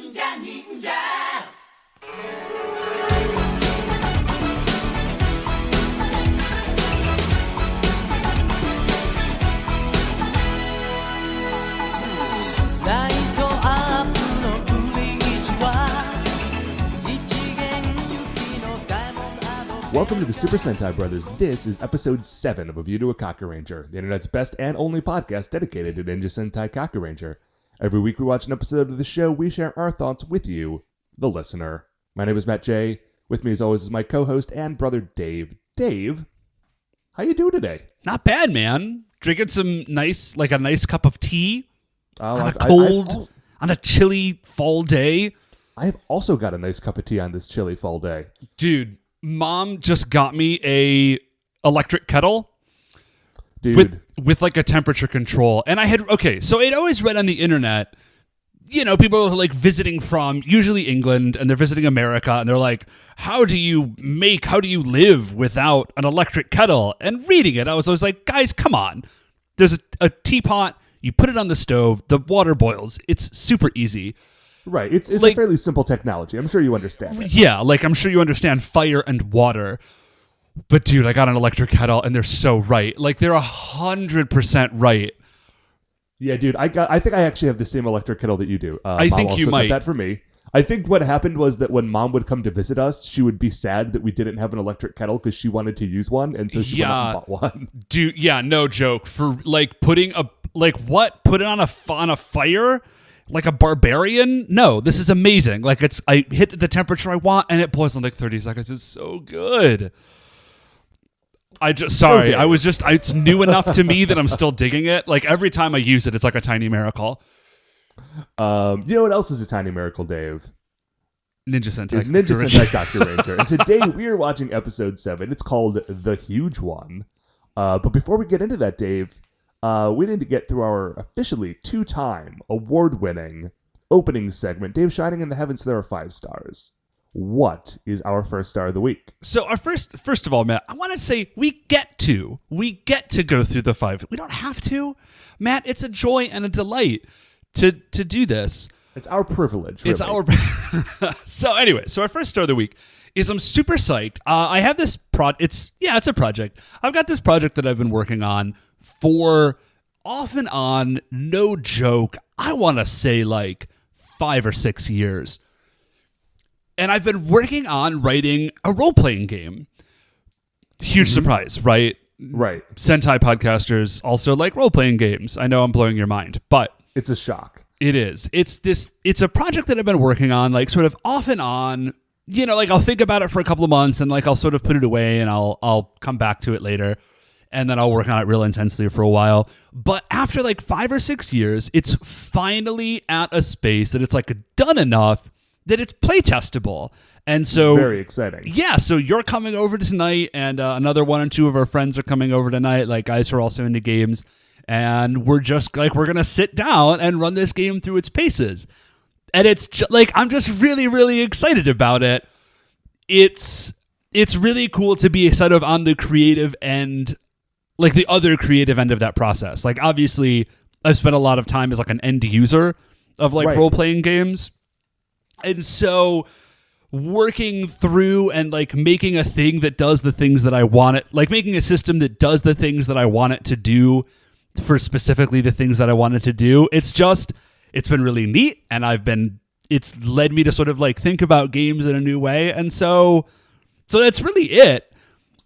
Welcome to the Super Sentai Brothers. This is episode 7 of A View to a Kakuranger, the internet's best and only podcast dedicated to Ninja Sentai Kakuranger. Every week we watch an episode of the show, we share our thoughts with you, the listener. My name is Matt J. With me as always is my co-host and brother Dave. Dave, how you doing today? Not bad, man. Drinking some nice cup of tea on a chilly fall day. I have also got a nice cup of tea on this chilly fall day. Dude, Mom just got me a electric kettle. Dude. With like a temperature control. And so I'd always read on the internet, you know, people are like visiting from usually England and they're visiting America and they're like, how do you live without an electric kettle? And reading it, I was always like, guys, come on. There's a teapot, you put it on the stove, the water boils. It's super easy. Right. It's like, a fairly simple technology. I'm sure you understand it. Yeah, like I'm sure you understand fire and water. But dude, I got an electric kettle and they're so right. Like they're 100% right. Yeah, dude, I think I actually have the same electric kettle that you do. I Mom think also you might. got that for me. I think what happened was that when Mom would come to visit us, she would be sad that we didn't have an electric kettle because she wanted to use one, and so she went out and bought one. Dude, yeah, no joke. For like putting put it on a fire? Like a barbarian? No, this is amazing. Like I hit the temperature I want and it boils in like 30 seconds. It's so good. It's new enough to me that I'm still digging it. Like every time I use it, it's like a tiny miracle. You know what else is a tiny miracle, Dave? Ninja Sentai. It's Ninja Sentai Kakuranger. And today we are watching episode 7. It's called The Huge One. But before we get into that, Dave, we need to get through our officially 2-time award-winning opening segment. Dave, shining in the heavens, there are 5 stars. What is our first star of the week? So our first of all, Matt, I want to say we get to go through the 5. We don't have to, Matt. It's a joy and a delight to do this. It's our privilege. Really. It's our. So anyway, our first star of the week is I'm super psyched. I have this it's a project. I've got this project that I've been working on for off and on, no joke, I want to say like 5 or 6 years. And I've been working on writing a role-playing game. Huge surprise, right? Right. Sentai podcasters also like role-playing games. I know I'm blowing your mind, but it's a shock. It is. It's a project that I've been working on, like sort of off and on. You know, like I'll think about it for a couple of months and like I'll sort of put it away and I'll come back to it later. And then I'll work on it real intensely for a while. But after like 5 or 6 years, it's finally at a space that it's like done enough that it's playtestable. And so very exciting. Yeah, so you're coming over tonight and another 1 or 2 of our friends are coming over tonight, like guys who are also into games. And we're just like, we're going to sit down and run this game through its paces. And it's like, I'm just really, really excited about it. It's really cool to be sort of on the creative end, like the other creative end of that process. Like obviously I've spent a lot of time as like an end user of like role-playing games. And so working through and like making a thing that does the things that I want it, like making a system that does the things that I want it to do for specifically the things that I want it to do. It's been really neat. And it's led me to sort of like think about games in a new way. And so that's really it.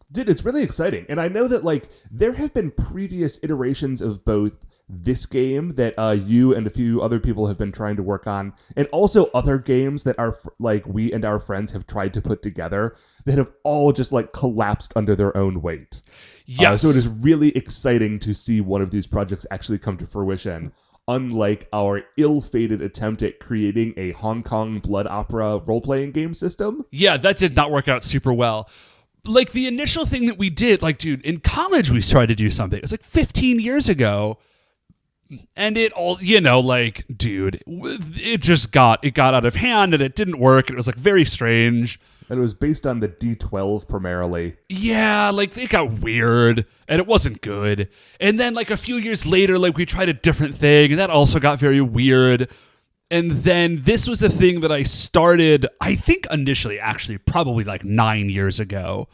Dude, it's really exciting. And I know that like there have been previous iterations of both this game that you and a few other people have been trying to work on, and also other games that are like we and our friends have tried to put together that have all just like collapsed under their own weight. Yes. So it is really exciting to see one of these projects actually come to fruition, unlike our ill-fated attempt at creating a Hong Kong blood opera role-playing game system. Yeah, that did not work out super well. Like the initial thing that we did, like, dude, in college we tried to do something. It was like 15 years ago. And it all, you know, like, dude, it got out of hand and it didn't work. It was like very strange. And it was based on the D12 primarily. Yeah, like it got weird and it wasn't good. And then like a few years later, like we tried a different thing and that also got very weird. And then this was a thing that I started, I think initially, actually, probably like 9 years ago.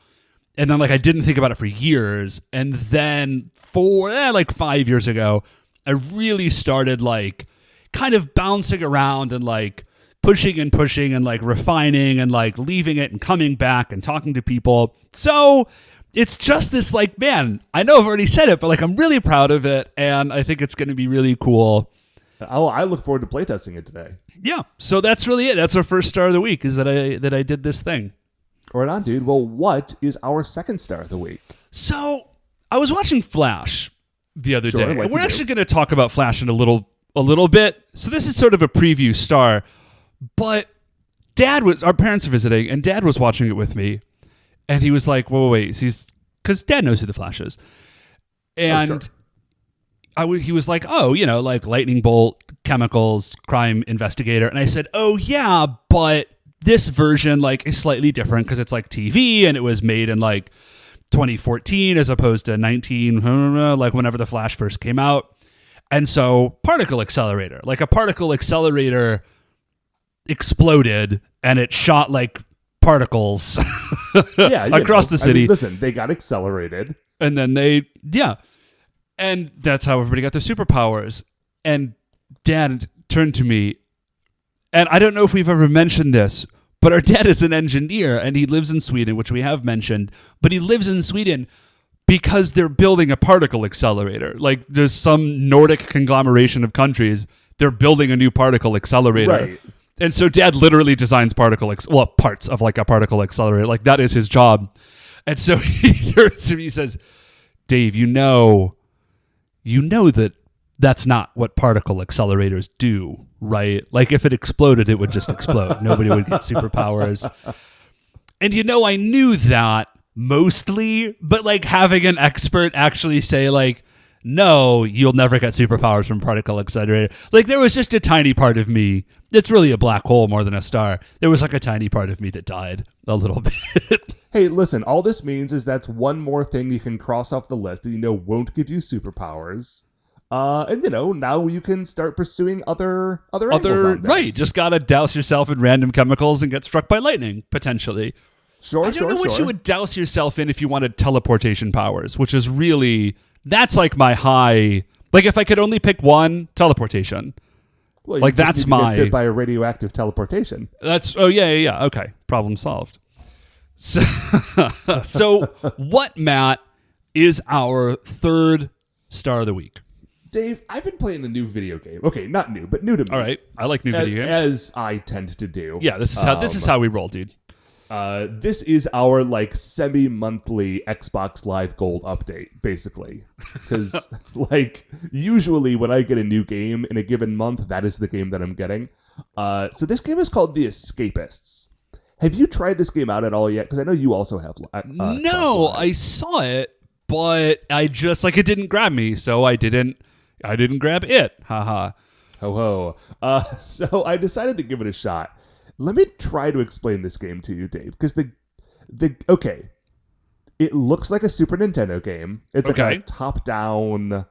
And then like I didn't think about it for years. And then for like 5 years ago, I really started like kind of bouncing around and like pushing and like refining and like leaving it and coming back and talking to people. So it's just this like, man, I know I've already said it, but like I'm really proud of it. And I think it's going to be really cool. Oh, I look forward to playtesting it today. Yeah, so that's really it. That's our first star of the week, is that I did this thing. Right on, dude. Well, what is our second star of the week? So I was watching Flash the other day, like and we're actually going to talk about Flash in a little bit. So this is sort of a preview star, but our parents are visiting, and Dad was watching it with me, and he was like, wait, because Dad knows who the Flash is, and. Sure. He was like, like lightning bolt, chemicals, crime investigator. And I said, oh, yeah, but this version like is slightly different because it's like TV and it was made in like 2014 as opposed to 19, like whenever the Flash first came out. And so particle accelerator, like a particle accelerator exploded and it shot like particles across the city. I mean, listen, they got accelerated. And then and that's how everybody got their superpowers. And Dad turned to me, and I don't know if we've ever mentioned this, but our dad is an engineer, and he lives in Sweden, which we have mentioned, but he lives in Sweden because they're building a particle accelerator. Like, there's some Nordic conglomeration of countries, they're building a new particle accelerator. Right. And so Dad literally designs parts of like a particle accelerator. Like, that is his job. And so he turns to me, he says, Dave, you know that that's not what particle accelerators do, right? Like if it exploded, it would just explode. Nobody would get superpowers. And I knew that mostly, but like having an expert actually say like, no, you'll never get superpowers from particle accelerator. Like there was just a tiny part of me. It's really a black hole more than a star. There was like a tiny part of me that died a little bit. Hey, listen, all this means is that's one more thing you can cross off the list that won't give you superpowers. And now you can start pursuing other angles on this. Right, just gotta douse yourself in random chemicals and get struck by lightning, potentially. I don't know what you would douse yourself in if you wanted teleportation powers, which is really, that's like my high, like if I could only pick one, teleportation. Well, like that's my get bit by a radioactive teleportation. Yeah. Okay, problem solved. So what, Matt, is our third star of the week? Dave, I've been playing a new video game. Okay, not new, but new to me. All right, I like new video games, as I tend to do. Yeah, this is how we roll, dude. This is our like semi-monthly Xbox Live Gold update, basically. Because like usually when I get a new game in a given month, that is the game that I'm getting. So this game is called The Escapists. Have you tried this game out at all yet? Because I know you also have. No, I saw it, but I just like it didn't grab me, so I didn't grab it. Haha. Ho ho. So I decided to give it a shot. Let me try to explain this game to you, Dave, because okay, it looks like a Super Nintendo game. It's like a top-down,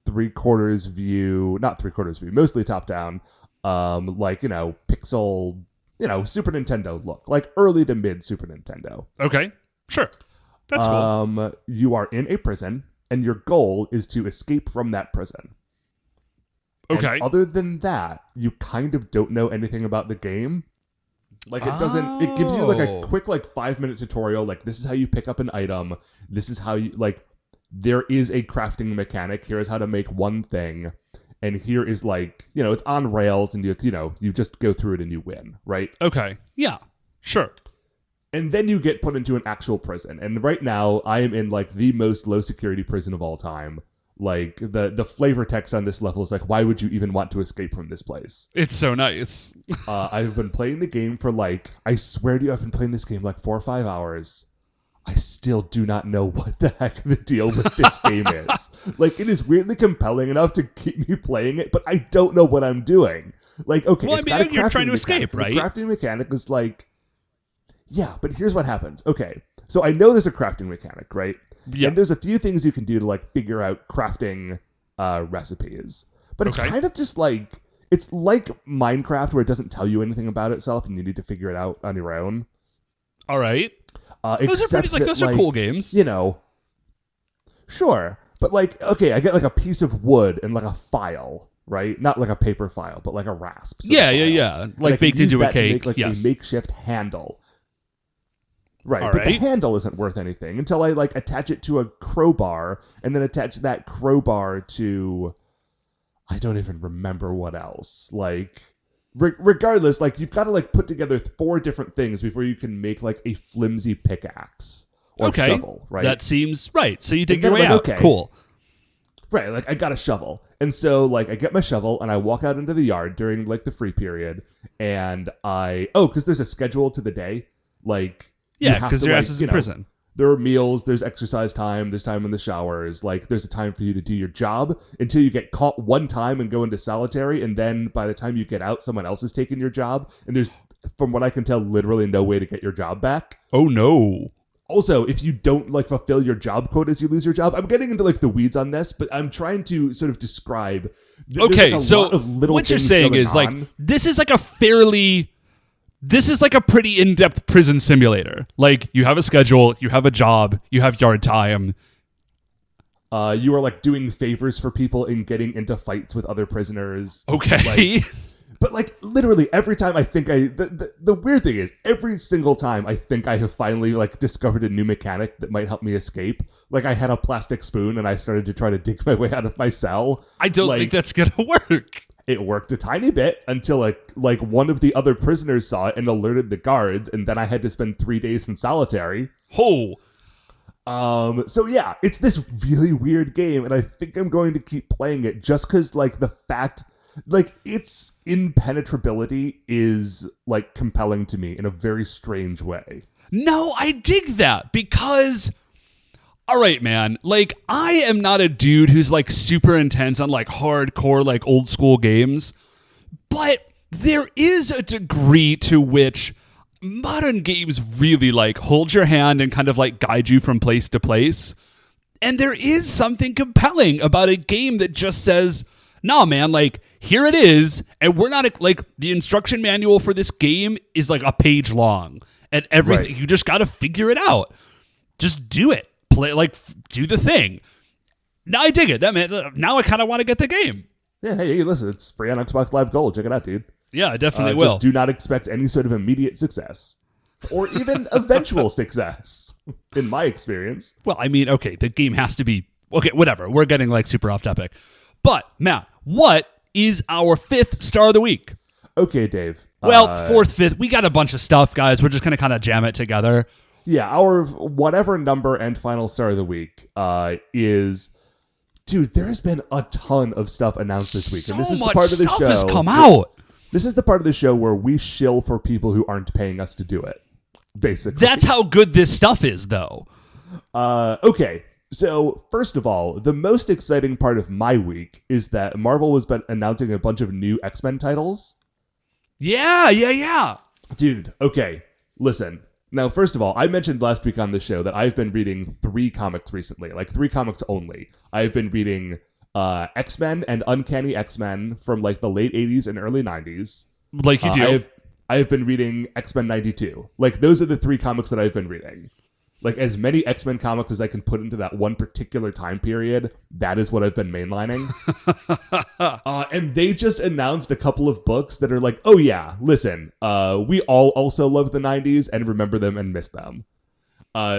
three-quarters view, not three-quarters view, mostly top-down, pixel, Super Nintendo look, like early to mid Super Nintendo. Okay, sure. That's cool. You are in a prison, and your goal is to escape from that prison. Okay. And other than that, you kind of don't know anything about the game. Like it gives you like a quick 5-minute tutorial. Like this is how you pick up an item. This is how you there is a crafting mechanic. Here is how to make one thing. And here is it's on rails and you just go through it and you win. Right. Okay. Yeah, sure. And then you get put into an actual prison. And right now I am in the most low security prison of all time. Like the flavor text on this level is why would you even want to escape from this place? It's so nice. I've been playing the game for I swear to you, I've been playing this game 4 or 5 hours. I still do not know what the heck the deal with this game is. It is weirdly compelling enough to keep me playing it, but I don't know what I'm doing. Okay, well, it's got a you're trying to mechanic. escape, right? The crafting mechanic is yeah, but here's what happens. Okay, so I know there's a crafting mechanic, right? Yeah. And there's a few things you can do to figure out crafting recipes. But it's kind of just It's like Minecraft, where it doesn't tell you anything about itself, and you need to figure it out on your own. All right. Those are cool games. You know, sure. But like, okay, I get like a piece of wood and like a file, right? Not like a paper file, but like a rasp. Yeah. Like baked into a cake. To make, like, a makeshift handle. Right, All but right. the handle isn't worth anything until I like attach it to a crowbar and then attach that crowbar to, I don't even remember what else. Like, regardless, like you've got to like put together 4 different things before you can make like a flimsy pickaxe or shovel, right? That seems right. So you dig your way out. Okay. Cool. Right, like I got a shovel. And so like I get my shovel and I walk out into the yard during like the free period and because there's a schedule to the day, like yeah, because your ass is in prison. There are meals, there's exercise time, there's time in the showers. Like, there's a time for you to do your job until you get caught one time and go into solitary. And then by the time you get out, someone else has taken your job. And there's, from what I can tell, literally no way to get your job back. Oh, no. Also, if you don't, like, fulfill your job quotas, you lose your job. I'm getting into, like, the weeds on this, but I'm trying to sort of describe. Okay, so what you're saying is, like, this is like a pretty in-depth prison simulator. Like, you have a schedule, you have a job, you have yard time. You are, like, doing favors for people and getting into fights with other prisoners. Okay. But, like, literally every time I think the weird thing is, every single time I think I have finally, like, discovered a new mechanic that might help me escape. Like, I had a plastic spoon and I started to try to dig my way out of my cell. I don't think that's gonna work. It worked a tiny bit until like one of the other prisoners saw it and alerted the guards, and then I had to spend 3 days in solitary. Oh. So yeah, it's this really weird game, and I think I'm going to keep playing it just because like the fact, like its impenetrability is like compelling to me in a very strange way. No, I dig that because. All right, man. Like, I am not a dude who's, like, super intense on, like, hardcore, like, old school games. But there is a degree to which modern games really, like, hold your hand and kind of, like, guide you from place to place. And there is something compelling about a game that just says, nah, man, like, here it is. And we're not, like, the instruction manual for this game is, like, a page long. And everything, You just got to figure it out. Just do it. Play, like, do the thing. Now I dig it. That man. Now I kind of want to get the game. Yeah, hey, listen, it's free on Xbox Live Gold. Check it out, dude. Yeah, I definitely will. Just do not expect any sort of immediate success. Or even eventual success, in my experience. Well, I mean, okay, the game has to be... Okay, whatever. We're getting, like, super off topic. But, Matt, what is our 5th star of the week? Okay, Dave. Well, 4th, 5th. We got a bunch of stuff, guys. We're just going to kind of jam it together. Yeah, our whatever number and final star of the week is... Dude, there has been a ton of stuff announced this week. So and this is much the part of the stuff show, has come out. This is the part of the show where we shill for people who aren't paying us to do it, basically. That's how good this stuff is, though. Okay, so first of all, the most exciting part of my week is that Marvel has been announcing a bunch of new X-Men titles. Yeah. Dude, okay, listen. Now, first of all, I mentioned last week on the show that I've been reading 3 comics recently, like 3 comics only. I've been reading X-Men and Uncanny X-Men from like the late 80s and early 90s. Like you do. I have been reading X-Men 92. Like, those are the 3 comics that I've been reading. Like, as many X-Men comics as I can put into that one particular time period, that is what I've been mainlining. And they just announced a couple of books that are like, oh yeah, listen, we all also love the 90s and remember them and miss them.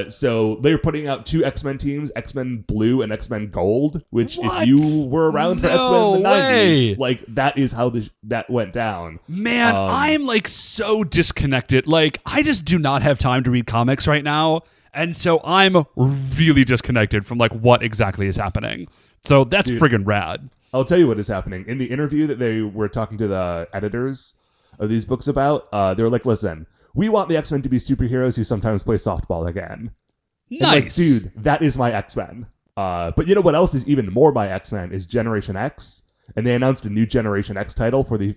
So they're putting out 2 X-Men teams, X-Men Blue and X-Men Gold, which if you were around for X-Men in the 90s, like, that is how that went down. Man, I'm like so disconnected. Like, I just do not have time to read comics right now. And so I'm really disconnected from like what exactly is happening. So that's friggin' rad. I'll tell you what is happening. In the interview that they were talking to the editors of these books about, they were like, listen, we want the X-Men to be superheroes who sometimes play softball again. Nice. And like, dude, that is my X-Men. But you know what else is even more my X-Men is Generation X. And they announced a new Generation X title for the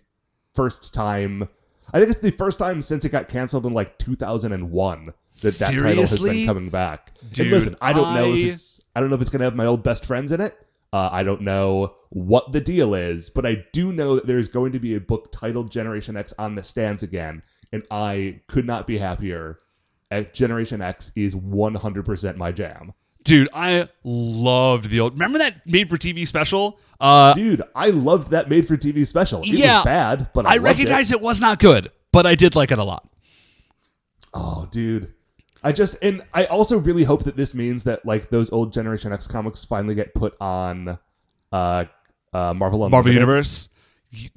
first time. I think it's the first time since it got canceled in like 2001 that title has been coming back. Dude, and listen, I don't know if it's going to have my old best friends in it. I don't know what the deal is, but I do know that there's going to be a book titled Generation X on the stands again, and I could not be happier. Generation X is 100% my jam. Dude, I loved the old... Remember that made-for-TV special? Dude, I loved that made-for-TV special. It was bad, but I recognize it was not good, but I did like it a lot. Oh, dude. I also really hope that this means that like those old Generation X comics finally get put on Marvel Universe.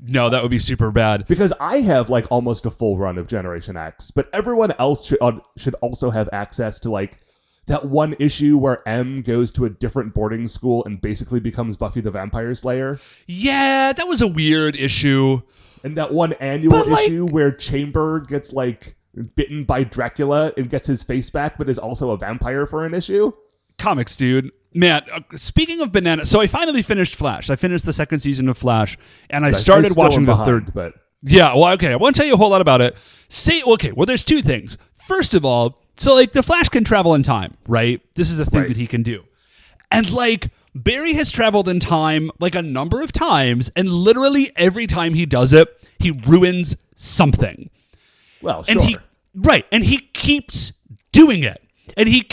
No, that would be super bad. Because I have like almost a full run of Generation X, but everyone else should also have access to like that one issue where M goes to a different boarding school and basically becomes Buffy the Vampire Slayer. Yeah, that was a weird issue. And that one annual issue where Chamber gets like bitten by Dracula and gets his face back, but is also a vampire for an issue. Comics, dude. Man, speaking of bananas, so I finally finished Flash. I finished the second season of Flash, and I started watching the third. But yeah, well, okay, I won't tell you a whole lot about it. Well, there's two things. First of all, so like the Flash can travel in time, right? This is a thing that he can do. And like Barry has traveled in time like a number of times, and literally every time he does it, he ruins something. Well, sure. And he keeps doing it. And he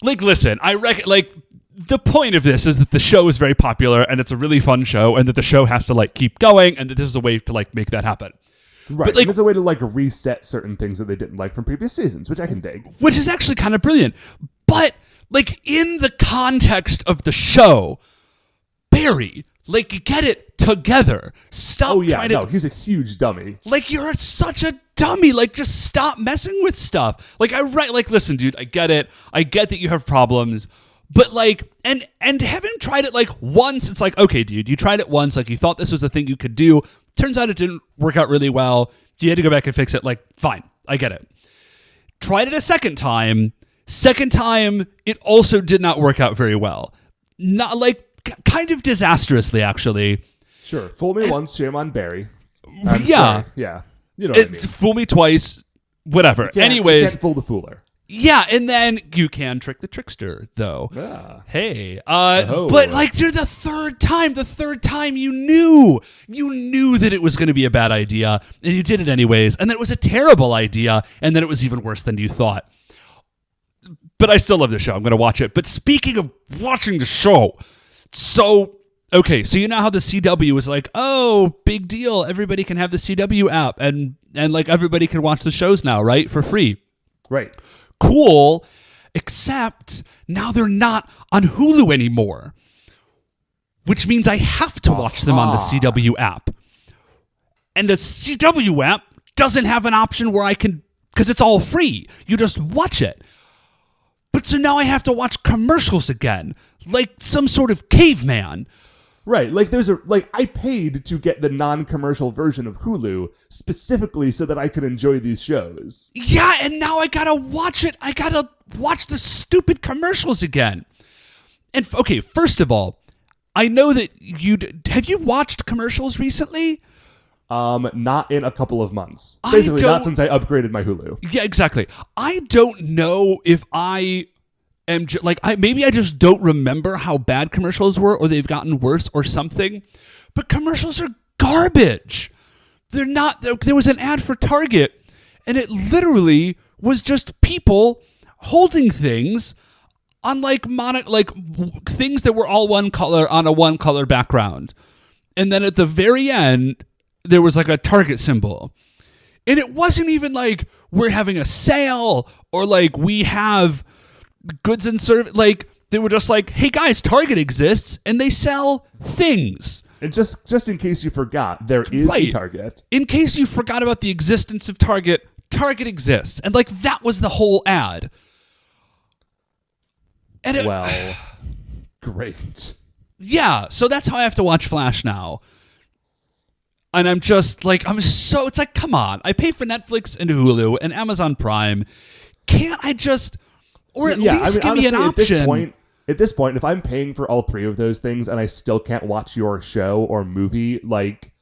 listen, I reckon, like, the point of this is that the show is very popular, and it's a really fun show, and that the show has to, like, keep going, and that this is a way to, like, make that happen. Right, but, like, and it's a way to, like, reset certain things that they didn't like from previous seasons, which I can dig. Which is actually kind of brilliant. But, like, in the context of the show, Barry... Like, get it together. Stop trying to... No, he's a huge dummy. Like, you're such a dummy. Like, just stop messing with stuff. Like, listen, dude, I get it. I get that you have problems. But, like, and having tried it, like, once, it's like, okay, dude, you tried it once. Like, you thought this was a thing you could do. Turns out it didn't work out really well. You had to go back and fix it. Like, fine. I get it. Tried it a second time. Second time, it also did not work out very well. Not, like... Kind of disastrously, actually. Sure. Fool me once, shame on Barry. Yeah. Yeah. You know what I mean. Fool me twice, whatever. Anyways. You can't fool the fooler. Yeah, and then you can trick the trickster, though. Yeah. Hey. But, like, dude, the third time you knew that it was going to be a bad idea, and you did it anyways, and that it was a terrible idea, and then it was even worse than you thought. But I still love the show. I'm going to watch it. But speaking of watching the show... So, okay, so you know how the CW was like, oh, big deal, everybody can have the CW app, and like everybody can watch the shows now, right, for free. Right. Cool, except now they're not on Hulu anymore, which means I have to watch them on the CW app. And the CW app doesn't have an option where I can, because it's all free, you just watch it. But so now I have to watch commercials again, like some sort of caveman. Right, like I paid to get the non-commercial version of Hulu specifically so that I could enjoy these shows. Yeah, and now I gotta watch it. I gotta watch the stupid commercials again. And okay, first of all, I know that have you watched commercials recently? Not in a couple of months. Basically, not since I upgraded my Hulu. Yeah, exactly. I don't know if I am maybe I just don't remember how bad commercials were, or they've gotten worse, or something. But commercials are garbage. They're not. There was an ad for Target, and it literally was just people holding things on things that were all one color on a one color background, and then at the very end, there was like a Target symbol. And it wasn't even like we're having a sale or like we have goods and service. Like they were just like, hey guys, Target exists and they sell things. And just in case you forgot, there is a Target. In case you forgot about the existence of Target, Target exists. And like that was the whole ad. And great. Yeah, so that's how I have to watch Flash now. And I'm just like, it's like, come on. I pay for Netflix and Hulu and Amazon Prime. Can't I just, or at least give me an option? At this point, if I'm paying for all three of those things and I still can't watch your show or movie, like...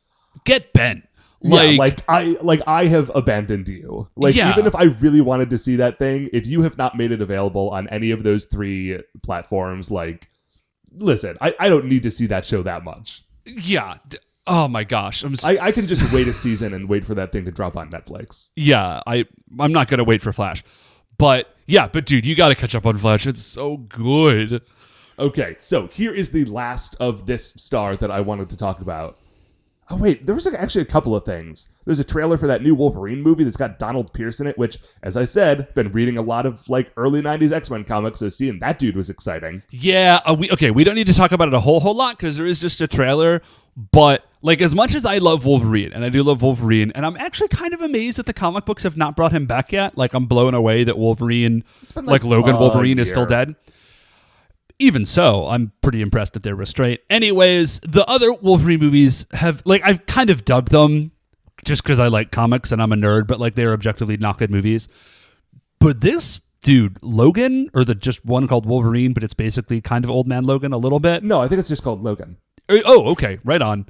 Get bent. I have abandoned you. Even if I really wanted to see that thing, if you have not made it available on any of those three platforms, like... listen, I don't need to see that show that much. Yeah. Oh my gosh. I can just wait a season and wait for that thing to drop on Netflix. Yeah, I'm not going to wait for Flash. But dude, you got to catch up on Flash. It's so good. Okay, so here is the last of this star that I wanted to talk about. Oh, wait, there was actually a couple of things. There's a trailer for that new Wolverine movie that's got Donald Pierce in it, which, as I said, been reading a lot of, like, early 90s X-Men comics, so seeing that dude was exciting. Yeah, we don't need to talk about it a whole lot, because there is just a trailer, but, like, as much as I love Wolverine, and I do love Wolverine, and I'm actually kind of amazed that the comic books have not brought him back yet. Like, I'm blown away that Wolverine, like Logan Wolverine, is still dead. Even so, I'm pretty impressed that they're restrained. Anyways, the other Wolverine movies have, like, I've kind of dug them just because I like comics and I'm a nerd, but, like, they're objectively not good movies. But this dude, Logan, or the just one called Wolverine, but it's basically kind of Old Man Logan a little bit. No, I think it's just called Logan. Oh, okay. Right on.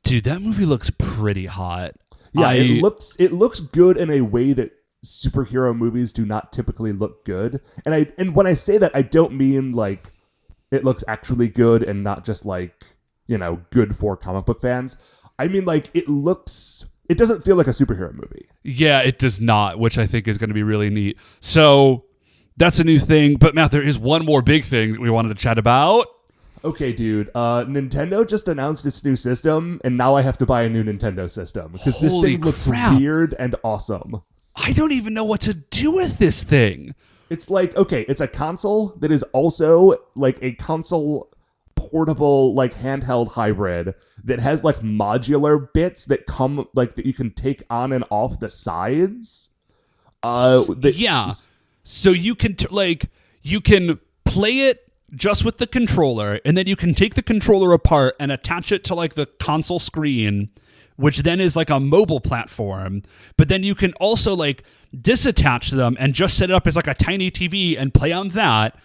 Dude, that movie looks pretty hot. Yeah, it looks good in a way that superhero movies do not typically look good. And when I say that, I don't mean like it looks actually good and not just like, you know, good for comic book fans. I mean like it doesn't feel like a superhero movie. Yeah, it does not, which I think is going to be really neat. So that's a new thing. But Matt, there is one more big thing that we wanted to chat about. Okay, dude. Nintendo just announced its new system, and now I have to buy a new Nintendo system because this thing looks weird and awesome. I don't even know what to do with this thing. It's like, okay, it's a console that is also like a console portable, like handheld hybrid that has like modular bits that come like that you can take on and off the sides. Yeah. So you can you can play it just with the controller, and then you can take the controller apart and attach it to like the console screen, which then is like a mobile platform. But then you can also like disattach them and just set it up as like a tiny TV and play on that.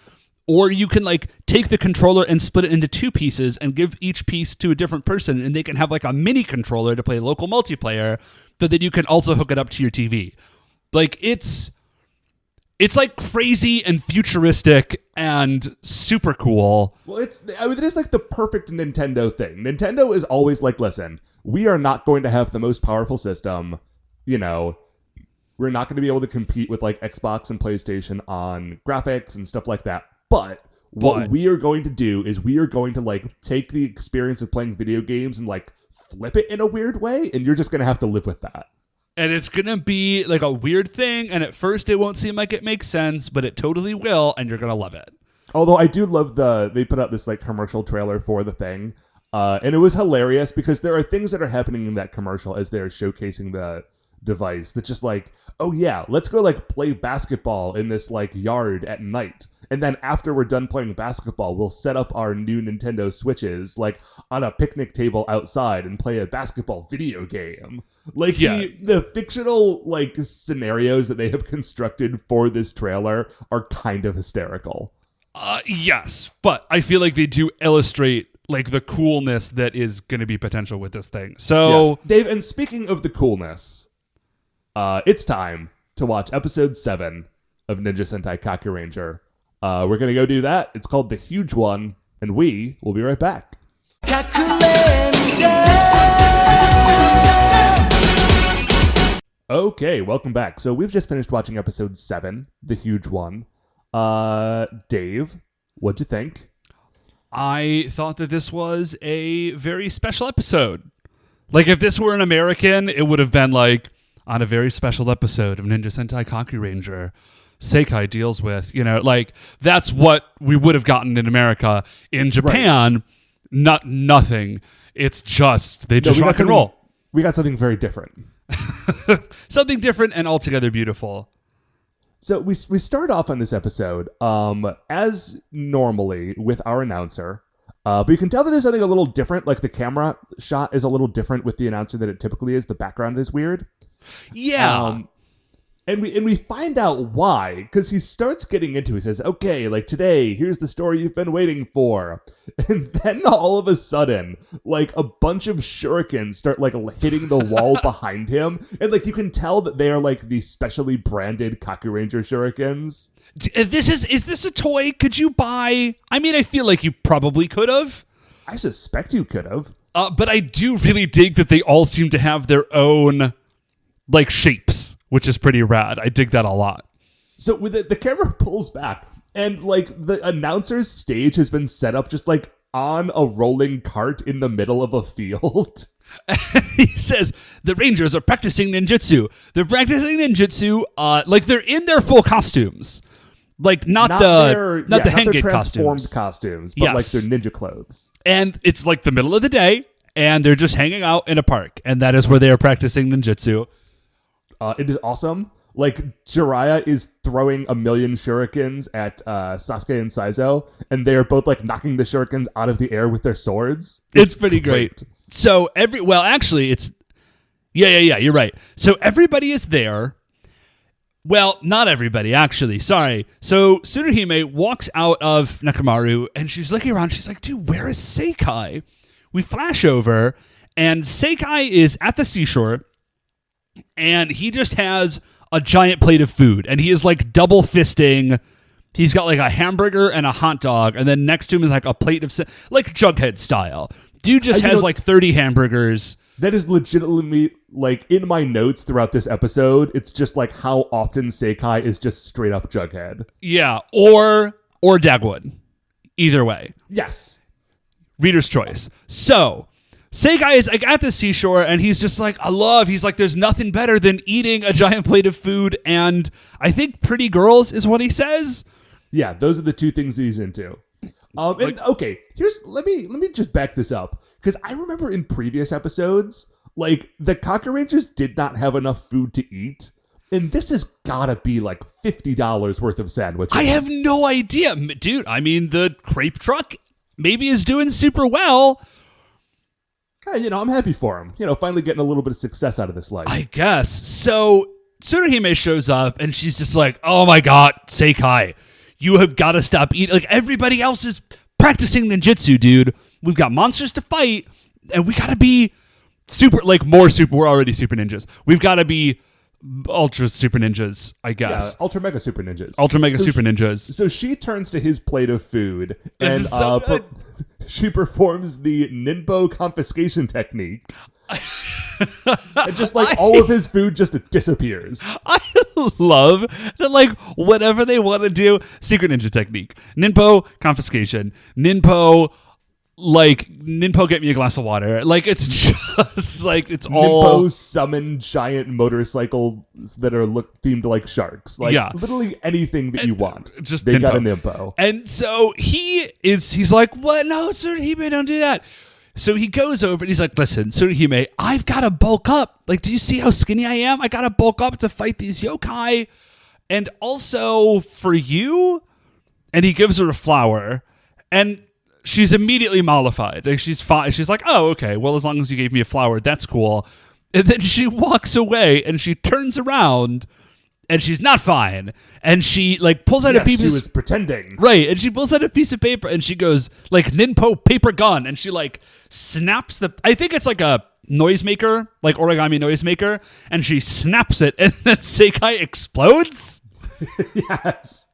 Or you can like take the controller and split it into two pieces and give each piece to a different person, and they can have like a mini controller to play local multiplayer, but then you can also hook it up to your TV. Like it's like crazy and futuristic and super cool. Well, it is like the perfect Nintendo thing. Nintendo is always like, listen, we are not going to have the most powerful system. You know, we're not going to be able to compete with like Xbox and PlayStation on graphics and stuff like that. But what we are going to do is we are going to like take the experience of playing video games and like flip it in a weird way. And you're just going to have to live with that. And it's going to be like a weird thing. And at first it won't seem like it makes sense, but it totally will. And you're going to love it. Although I do love they put out this like commercial trailer for the thing. And it was hilarious because there are things that are happening in that commercial as they're showcasing the device that's just like, oh yeah, let's go like play basketball in this like yard at night. And then after we're done playing basketball, we'll set up our new Nintendo Switches like on a picnic table outside and play a basketball video game. Like the fictional like scenarios that they have constructed for this trailer are kind of hysterical. Yes, but I feel like they do illustrate like the coolness that is going to be potential with this thing. So, yes. Dave, and speaking of the coolness, it's time to watch episode 7 of Ninja Sentai Kakuranger. We're going to go do that. It's called The Huge One, and we will be right back. Okay, welcome back. So we've just finished watching episode 7, The Huge One. Dave, what'd you think? I thought that this was a very special episode. Like, if this were an American, it would have been like, on a very special episode of Ninja Sentai Kakuranger, Seikai deals with, you know, like, that's what we would have gotten in America. In Japan, nothing. It's just, they just rock and roll. We got something very different. Something different and altogether beautiful. So we start off on this episode as normally with our announcer, but you can tell that there's something a little different. Like the camera shot is a little different with the announcer than it typically is. The background is weird. Yeah. And we find out why, because he starts getting into it. He says, okay, like today, here's the story you've been waiting for. And then all of a sudden, like a bunch of shurikens start like hitting the wall behind him. And like you can tell that they are like the specially branded Kakuranger shurikens. Is this a toy? Could you buy? I mean, I feel like you probably could have. I suspect you could have. But I do really dig that they all seem to have their own like shapes, which is pretty rad. I dig that a lot. So with it, the camera pulls back, and like the announcer's stage has been set up just like on a rolling cart in the middle of a field. He says the Rangers are practicing ninjutsu. They're practicing ninjutsu, like they're in their full costumes, like not the Henge costumes, but like their ninja clothes. And it's like the middle of the day, and they're just hanging out in a park, and that is where they are practicing ninjutsu. It is awesome. Like, Jiraiya is throwing a million shurikens at Sasuke and Saizo, and they are both, like, knocking the shurikens out of the air with their swords. It's pretty great. So, actually, it's... Yeah, you're right. So, everybody is there. Well, not everybody, actually. Sorry. So, Tsuruhime walks out of Nakamaru, and she's looking around. She's like, dude, where is Seikai? We flash over, and Seikai is at the seashore, and he just has a giant plate of food, and he is like double fisting. He's got like a hamburger and a hot dog, and then next to him is like a plate of like Jughead style. Dude just has like 30 hamburgers. That is legitimately like in my notes throughout this episode. It's just like how often Seikai is just straight up Jughead. Yeah, or Dagwood. Either way. Yes. Reader's choice. So Seikai is like at the seashore, and he's just like, he's like, there's nothing better than eating a giant plate of food, and I think pretty girls is what he says. Yeah, those are the two things that he's into. And okay, let me just back this up, because I remember in previous episodes, like the Kakurangers did not have enough food to eat, and this has gotta be like $50 worth of sandwiches. I have no idea, dude. I mean, the crepe truck maybe is doing super well. I'm happy for him. Finally getting a little bit of success out of this life. I guess. So Tsuruhime shows up, and she's just like, oh my god, Seikai, you have got to stop eating. Like, everybody else is practicing ninjutsu, dude. We've got monsters to fight, and we got to be more super. We're already super ninjas. We've got to be ultra super ninjas, I guess. Yeah, ultra mega super ninjas. Super ninjas. So she turns to his plate of food, and she performs the Ninpo confiscation technique. And just like all of his food just disappears. I love that, like, whatever they want to do, secret ninja technique. Ninpo confiscation. Ninpo get me a glass of water. Like, it's just like, it's all Ninpo summon giant motorcycles that are themed like sharks. Like, literally anything that you want. Just they Ninpo. got a Ninpo. And so he's like, what? No, Tsuruhime, don't do that. So he goes over and he's like, listen, Tsuruhime, I've got to bulk up. Like, do you see how skinny I am? I got to bulk up to fight these yokai. And also for you. And he gives her a flower. And she's immediately mollified. Like, she's fine. She's like, oh, okay. Well, as long as you gave me a flower, that's cool. And then she walks away and she turns around and she's not fine. And she like pulls out a piece. She was pretending. Right. And she pulls out a piece of paper and she goes like Ninpo paper gun. And she like snaps I think it's like a noisemaker, like origami noisemaker. And she snaps it and then Seikai explodes. Yes.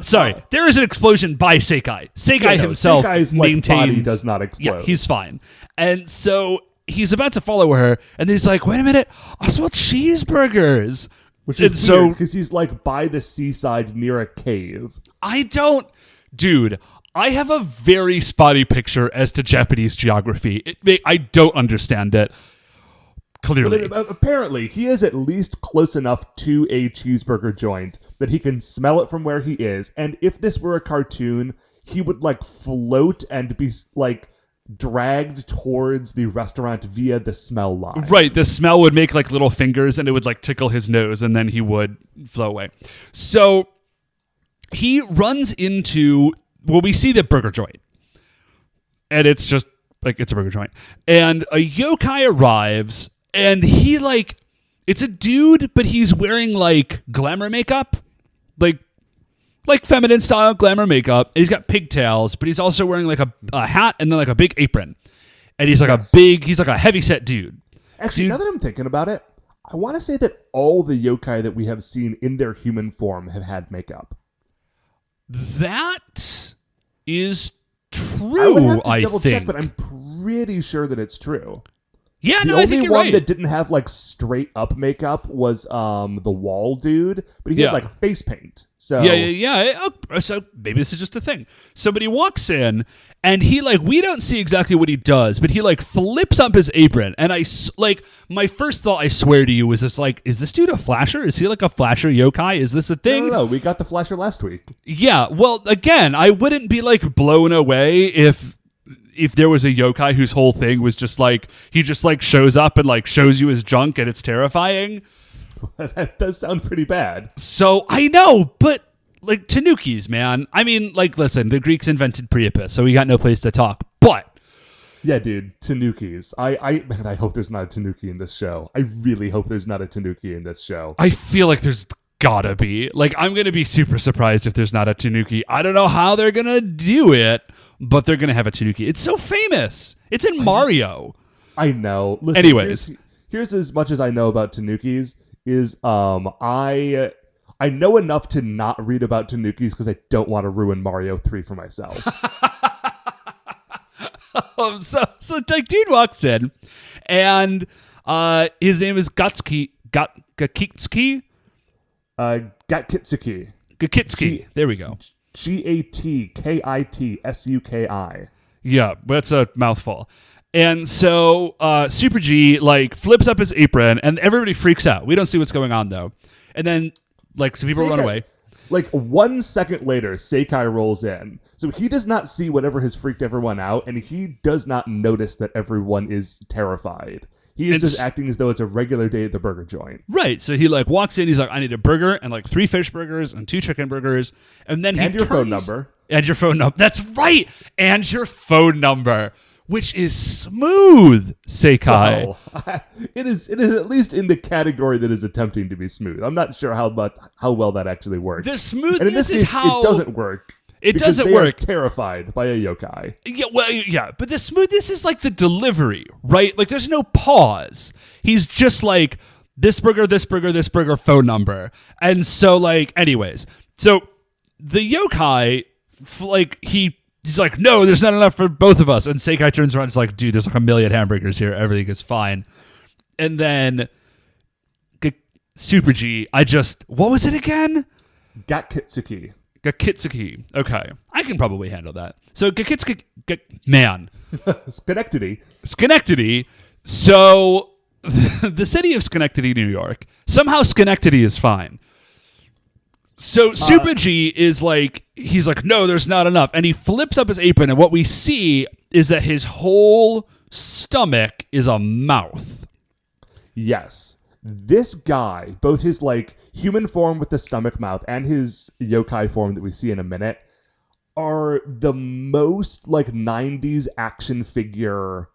Sorry. There is an explosion by Seikai. Seikai himself Seikai's maintains body does not explode. Yeah, he's fine. And so he's about to follow her, and he's like, "Wait a minute, I smell cheeseburgers." Which is weird because he's like by the seaside near a cave. Dude, I have a very spotty picture as to Japanese geography. I don't understand it. Clearly. But apparently, he is at least close enough to a cheeseburger joint that he can smell it from where he is. And if this were a cartoon, he would like float and be like dragged towards the restaurant via the smell line. Right. The smell would make like little fingers and it would like tickle his nose and then he would flow away. So he runs into, we see the burger joint. And it's just like, it's a burger joint. And a yokai arrives. And he like It's a dude, but he's wearing like glamour makeup, like feminine style glamour makeup. And he's got pigtails, but he's also wearing like a hat and then like a big apron. And he's like he's like a heavyset dude. Actually, now that I'm thinking about it, I want to say that all the yokai that we have seen in their human form have had makeup. That is true, I would have to I double think. check, but I'm pretty sure that it's true. Yeah, the no, I think only you're one right. that didn't have like straight up makeup was the wall dude, but he had like face paint. So Yeah. So maybe this is just a thing. Somebody walks in, and he like, we don't see exactly what he does, but he like flips up his apron, and my first thought, I swear to you, was this like, is this dude a flasher? Is he like a flasher yokai? Is this a thing? No, we got the flasher last week. Yeah. Well, again, I wouldn't be like blown away if there was a yokai whose whole thing was just like, he just like shows up and like shows you his junk, and it's terrifying. That does sound pretty bad. So I know, but like tanukis, man. I mean, like, listen, the Greeks invented Priapus, so we got no place to talk. But yeah, dude, tanukis. I hope there's not a tanuki in this show. I really hope there's not a tanuki in this show. I feel like there's gotta be. Like, I'm gonna be super surprised if there's not a tanuki. I don't know how they're gonna do it, but they're gonna have a tanuki. It's so famous. It's in Mario. I know. Listen, anyways, here's as much as I know about tanukis. Is I know enough to not read about tanukis because I don't want to ruin Mario 3 for myself. So like, dude walks in, and his name is Gakitsuki. Gakitsuki. There we go. Gatkitsuki. Yeah, that's a mouthful. And so Super G like flips up his apron, and everybody freaks out. We don't see what's going on though. And then like some people run away. Like 1 second later, Seikai rolls in. So he does not see whatever has freaked everyone out, and he does not notice that everyone is terrified. He is just acting as though it's a regular day at the burger joint. Right. So he like walks in, he's like, I need a burger and like 3 fish burgers and 2 chicken burgers. And then your phone number. And your phone number. That's right. And your phone number. Which is smooth, Seikai. Oh, it is at least in the category that is attempting to be smooth. I'm not sure how well that actually works. The smoothness and in this case, is how it doesn't work. It doesn't work. Are terrified by a yokai. Yeah, well, yeah, but the smoothness is like the delivery, right? Like there's no pause. He's just like this burger, phone number, and so like, anyways, so the yokai, like He's like, no, there's not enough for both of us. And Seikai turns around and is like, dude, there's like 1 million hamburgers here. Everything is fine. And then Super G, what was it again? Gatkitsuki. Okay. I can probably handle that. So Gakitsuki, man. Schenectady. So the city of Schenectady, New York. Somehow Schenectady is fine. So Super G is like, he's like, no, there's not enough. And he flips up his apron, and what we see is that his whole stomach is a mouth. Yes. This guy, both his like human form with the stomach mouth and his yokai form that we see in a minute, are the most like 90s action figure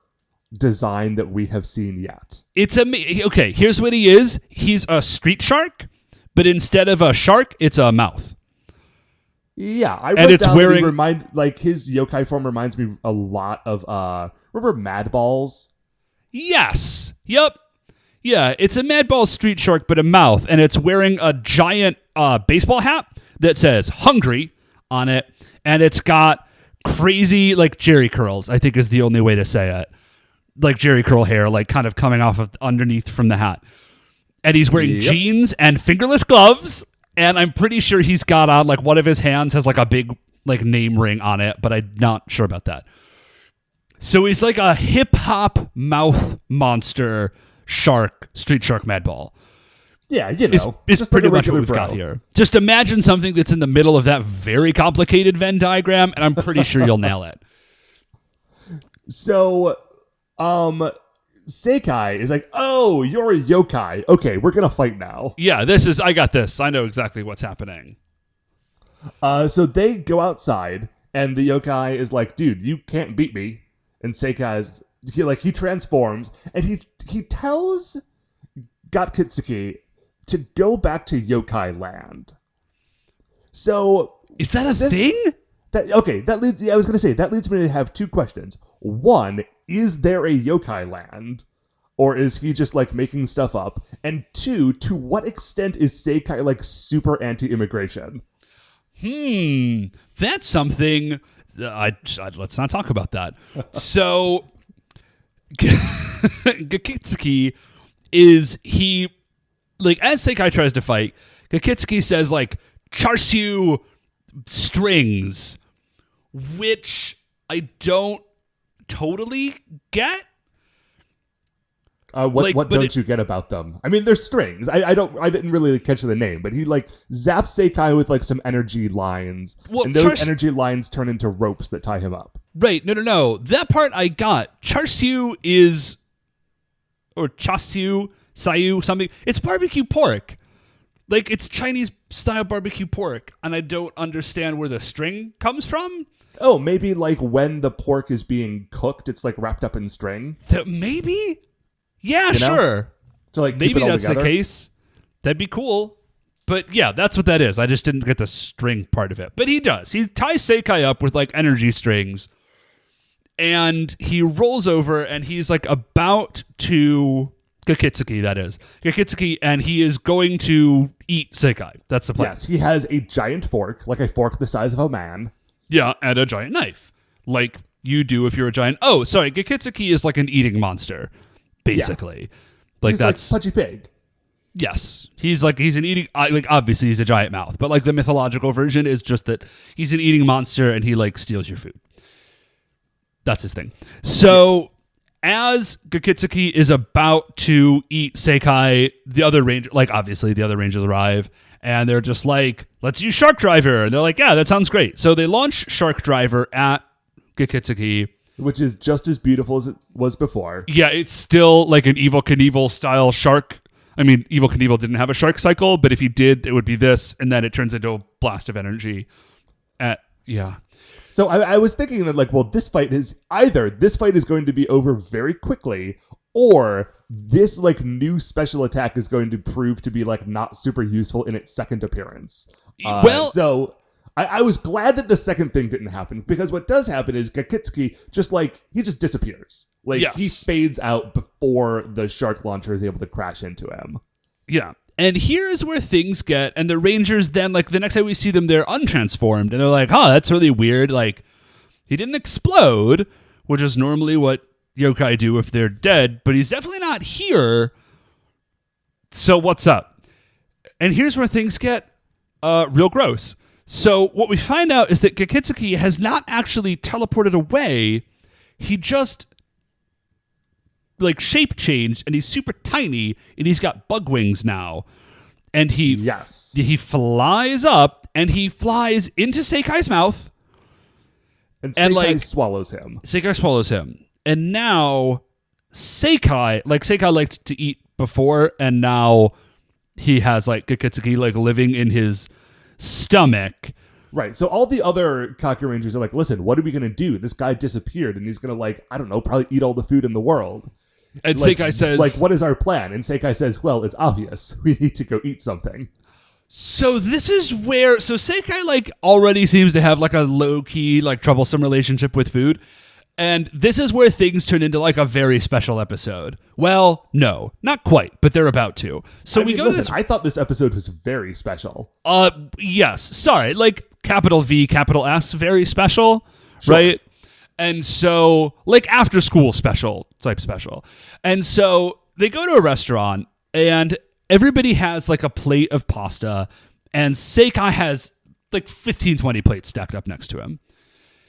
design that we have seen yet. Okay, here's what he is. He's a street shark. But instead of a shark, it's a mouth. Yeah, it's wearing his yokai form reminds me a lot of remember Mad Balls? Yes. Yep. Yeah, it's a Mad Ball street shark, but a mouth, and it's wearing a giant baseball hat that says "hungry" on it, and it's got crazy like jerry curls. I think is the only way to say it, like jerry curl hair, like kind of coming off of underneath from the hat. And he's wearing jeans and fingerless gloves. And I'm pretty sure he's got on, like, one of his hands has, like, a big, like, name ring on it. But I'm not sure about that. So he's like a hip-hop mouth monster shark, street shark madball. Yeah, you know. It's pretty much what we've got here. Just imagine something that's in the middle of that very complicated Venn diagram, and I'm pretty sure you'll nail it. So, Seikai is like, oh, you're a yokai. Okay, we're going to fight now. Yeah, I got this. I know exactly what's happening. So they go outside, and the yokai is like, dude, you can't beat me. And Seikai he transforms, and he tells got Kitsuki to go back to Yokai Land. So is that a thing? That leads. Yeah, I was going to say that leads me to have two questions. One, is there a Yokai Land, or is he just like making stuff up? And two, to what extent is Seikai like super anti-immigration? That's something. Let's not talk about that. So, Gakitsuki is he like as Seikai tries to fight, Gakitsuki says like Charsiu strings, which I don't totally get. What don't you get about them? I mean, they're strings. I didn't really catch the name, but he like zaps Seikai with like some energy lines, and those energy lines turn into ropes that tie him up. Right? No. That part I got. Charsiu is, or chasiu, sayu, something. It's barbecue pork. Like it's Chinese style barbecue pork, and I don't understand where the string comes from. Oh, maybe like when the pork is being cooked, it's like wrapped up in string. Maybe. Yeah, sure. To like maybe keep it all that's together. the case. That'd be cool. But yeah, that's what that is. I just didn't get the string part of it. But he does. He ties Seikai up with like energy strings, and he rolls over, and he's like about to Gakitsuki. That is Gakitsuki, and he is going to eat Seikai. That's the plan. Yes, he has a giant fork, like a fork the size of a man. Yeah, and a giant knife, like you do if you're a giant. Oh, sorry, Gakitsuki is like an eating monster. Basically, like he's that's like Pudgy Pig. Yes, he's an eating. Like obviously he's a giant mouth, but like the mythological version is just that he's an eating monster and he like steals your food. That's his thing. So as Gakitsuki is about to eat Seikai, the other rangers arrive and they're just like, "Let's use Shark Driver," and they're like, "Yeah, that sounds great." So they launch Shark Driver at Gakitsuki. Which is just as beautiful as it was before. Yeah, it's still like an Evel Knievel style shark. I mean, Evel Knievel didn't have a shark cycle, but if he did, it would be this, and then it turns into a blast of energy. So I was thinking that like, well, this fight is going to be over very quickly, or this like new special attack is going to prove to be like not super useful in its second appearance. So I was glad that the second thing didn't happen, because what does happen is Gakitsuki he just disappears. Like he fades out before the shark launcher is able to crash into him. Yeah. And here's where things get, and the Rangers then, like the next time we see them, they're untransformed, and they're like, "Oh, that's really weird. Like he didn't explode," which is normally what yokai do if they're dead, but he's definitely not here. So what's up? And here's where things get real gross. So what we find out is that Gakitsuki has not actually teleported away. He just like shape changed, and he's super tiny, and he's got bug wings now. And he flies up, and he flies into Seikai's mouth. And Seikai swallows him. Seikai swallows him. And now Seikai liked to eat before, and now he has like Gakitsuki like living in his stomach. Right. So all the other Kakurangers are like, "Listen, what are we going to do? This guy disappeared, and he's going to like, I don't know, probably eat all the food in the world." And like, Seikai says, like, what is our plan? And Seikai says, "Well, it's obvious. We need to go eat something." So this is where Seikai like already seems to have like a low-key like troublesome relationship with food. And this is where things turn into like a very special episode. Well, no, not quite, but they're about to. So I thought this episode was very special. Yes. Sorry, like capital V, capital S, very special, sure. Right? And so like after school special. And so they go to a restaurant, and everybody has like a plate of pasta, and Seikai has like 15, 20 plates stacked up next to him.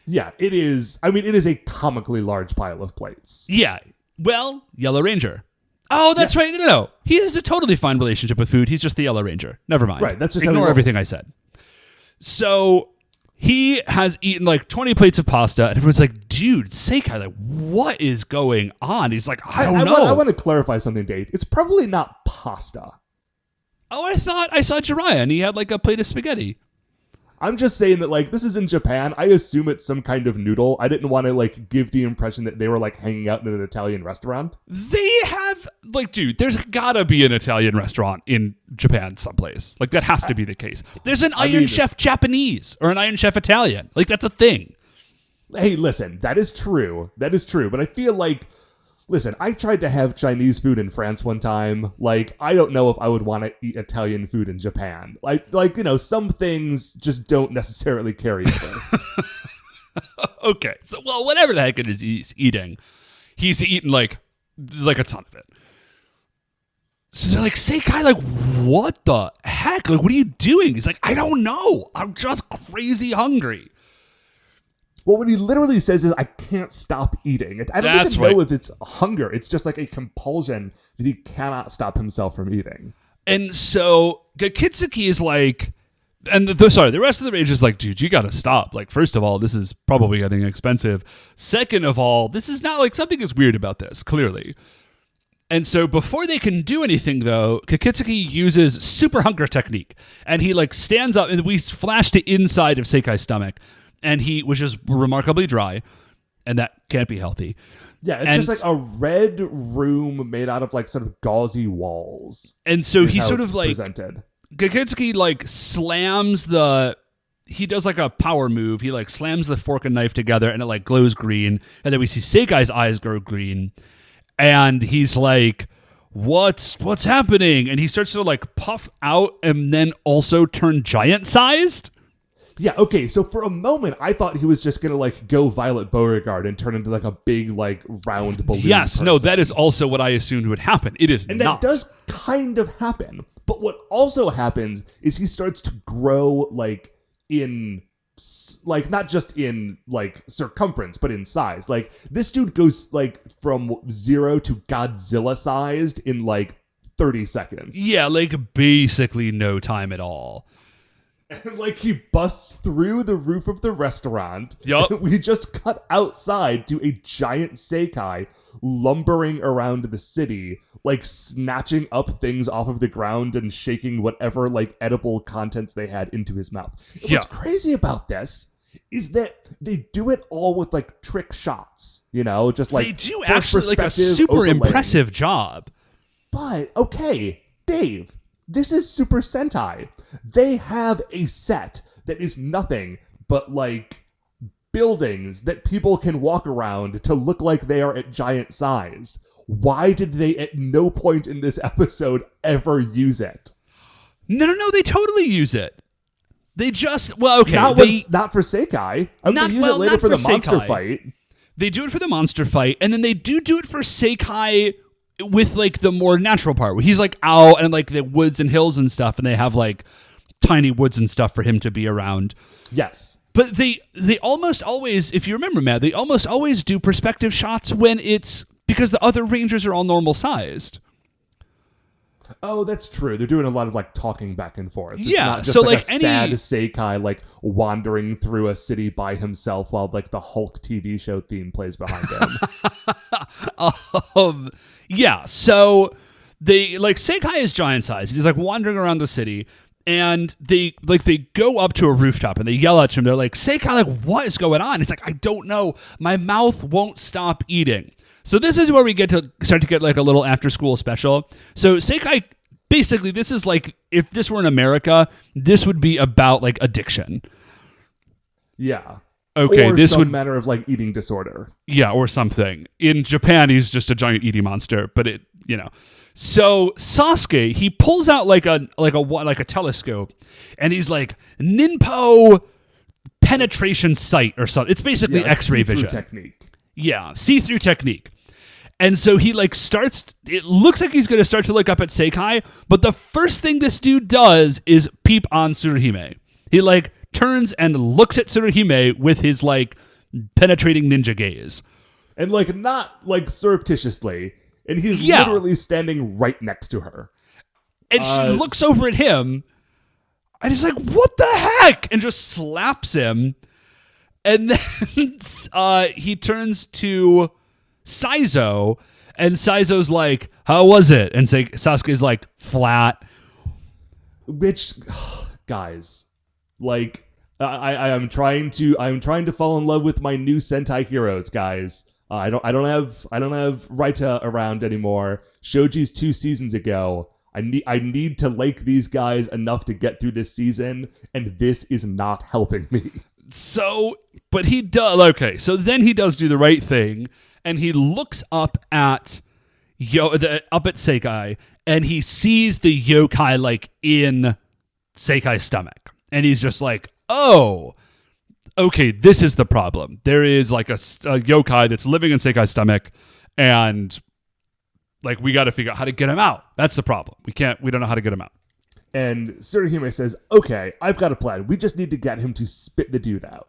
Yeah, it is. I mean, it is a comically large pile of plates. Yeah. Well, Yellow Ranger. Oh, that's right. No. He has a totally fine relationship with food. He's just the Yellow Ranger. Never mind. Right. That's just ignore everything I said. So he has eaten like 20 plates of pasta, and everyone's like, "Dude, Seikai, like, what is going on?" He's like, I don't know. I want to clarify something, Dave. It's probably not pasta. Oh, I thought I saw Jiraiya, and he had like a plate of spaghetti. I'm just saying that, like, this is in Japan. I assume it's some kind of noodle. I didn't want to, like, give the impression that they were, like, hanging out in an Italian restaurant. They have, like, dude, there's gotta be an Italian restaurant in Japan someplace. Like, that has to be the case. There's an Iron Chef Japanese or an Iron Chef Italian. Like, that's a thing. Hey, listen, that is true. That is true. But I feel like, listen, I tried to have Chinese food in France one time. Like, I don't know if I would want to eat Italian food in Japan. Like some things just don't necessarily carry over. Okay, so, well, whatever the heck it is he's eating like a ton of it. So they're like, Seikai, like, what the heck? Like, what are you doing? He's like, I don't know. I'm just crazy hungry. Well, what he literally says is, I can't stop eating. I don't even know if it's hunger. It's just like a compulsion that he cannot stop himself from eating. And so Kakitsuki is like, and the rest of the rage is like, dude, you gotta stop. Like, first of all, this is probably getting expensive. Second of all, this is not like, something is weird about this, clearly. And so before they can do anything, though, Kakitsuki uses super hunger technique. And he like stands up, and we flash to inside of Seikai's stomach. And which is remarkably dry, and that can't be healthy. Yeah, it's just like a red room made out of like sort of gauzy walls. And so he sort of like presented. Kakitsuki like he does like a power move. He like slams the fork and knife together, and it like glows green. And then we see Seikai's eyes grow green, and he's like, "What's happening?" And he starts to like puff out, and then also turn giant sized. Yeah, okay, so for a moment, I thought he was just going to, like, go Violet Beauregard and turn into, like, a big, like, round balloon person. No, that is also what I assumed would happen. It is and not. And that does kind of happen. But what also happens is he starts to grow, like, not just in, like, circumference, but in size. Like, this dude goes, like, from 0 to Godzilla-sized in, like, 30 seconds. Yeah, like, basically no time at all. And, like, he busts through the roof of the restaurant. Yup. We just cut outside to a giant Seikai lumbering around the city, like, snatching up things off of the ground and shaking whatever, like, edible contents they had into his mouth. What's crazy about this is that they do it all with, like, trick shots, you know? Just, like, they do actually, like, a super impressive job. But, okay, Dave, this is Super Sentai. They have a set that is nothing but, like, buildings that people can walk around to look like they are at giant sized. Why did they at no point in this episode ever use it? No, they totally use it. They just, well, okay. Not for Seikai. They use it later for the monster fight. They do it for the monster fight, and then they do it for Seikai with, like, the more natural part, where he's, like, out and, like, the woods and hills and stuff, and they have, like, tiny woods and stuff for him to be around. Yes. But they almost always, if you remember, Matt, they almost always do perspective shots when it's, because the other rangers are all normal-sized. Oh, that's true. They're doing a lot of, like, talking back and forth. It's yeah, not just so, like like, a sad Seikai, like, wandering through a city by himself while, like, the Hulk TV show theme plays behind him. Yeah, so they, like, Seikai is giant sized. He's, like, wandering around the city, and they go up to a rooftop and they yell at him. They're like, Seikai, like, what is going on? He's like, I don't know. My mouth won't stop eating. So this is where we start to get, like, a little after school special. So Seikai, basically, this is like, if this were in America, this would be about, like, addiction. Yeah. Okay, or this some would manner of, like, eating disorder. Yeah, or something. In Japan, he's just a giant eating monster, but it, you know. So Sasuke, he pulls out like a telescope, and he's like, Ninpo penetration sight or something. It's basically X-ray vision technique. Yeah, see-through technique. And so he, like, it looks like he's going to start to look up at Seikai, but the first thing this dude does is peep on Tsuruhime. He, like, turns and looks at Tsuruhime with his, like, penetrating ninja gaze. And, like, not, like, surreptitiously. And he's literally standing right next to her. And she looks over at him, and he's like, what the heck? And just slaps him. And then he turns to Saizo, and Saizo's like, how was it? And Sasuke's like, flat. Which, guys, like, I'm trying to fall in love with my new Sentai heroes, guys. I don't have Raita around anymore. Shoji's 2 seasons ago. I need to like these guys enough to get through this season, and this is not helping me. So, but he does. Okay, so then he does do the right thing, and he looks up at Sekai, and he sees the yokai like in Seikai's stomach, and he's just like, "Oh, okay, this is the problem. There is like a yokai that's living in Seikai's stomach, and like we got to figure out how to get him out. That's the problem. We don't know how to get him out." And Tsuruhime says, "Okay, I've got a plan. We just need to get him to spit the dude out."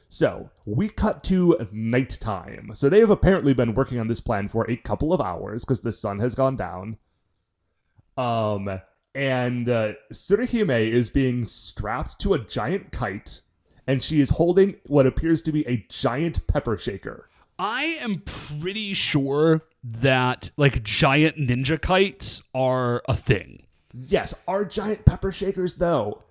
So we cut to nighttime. So they have apparently been working on this plan for a couple of hours because the sun has gone down. And Tsuruhime is being strapped to a giant kite, and she is holding what appears to be a giant pepper shaker. I am pretty sure that like giant ninja kites are a thing. Yes, are giant pepper shakers though?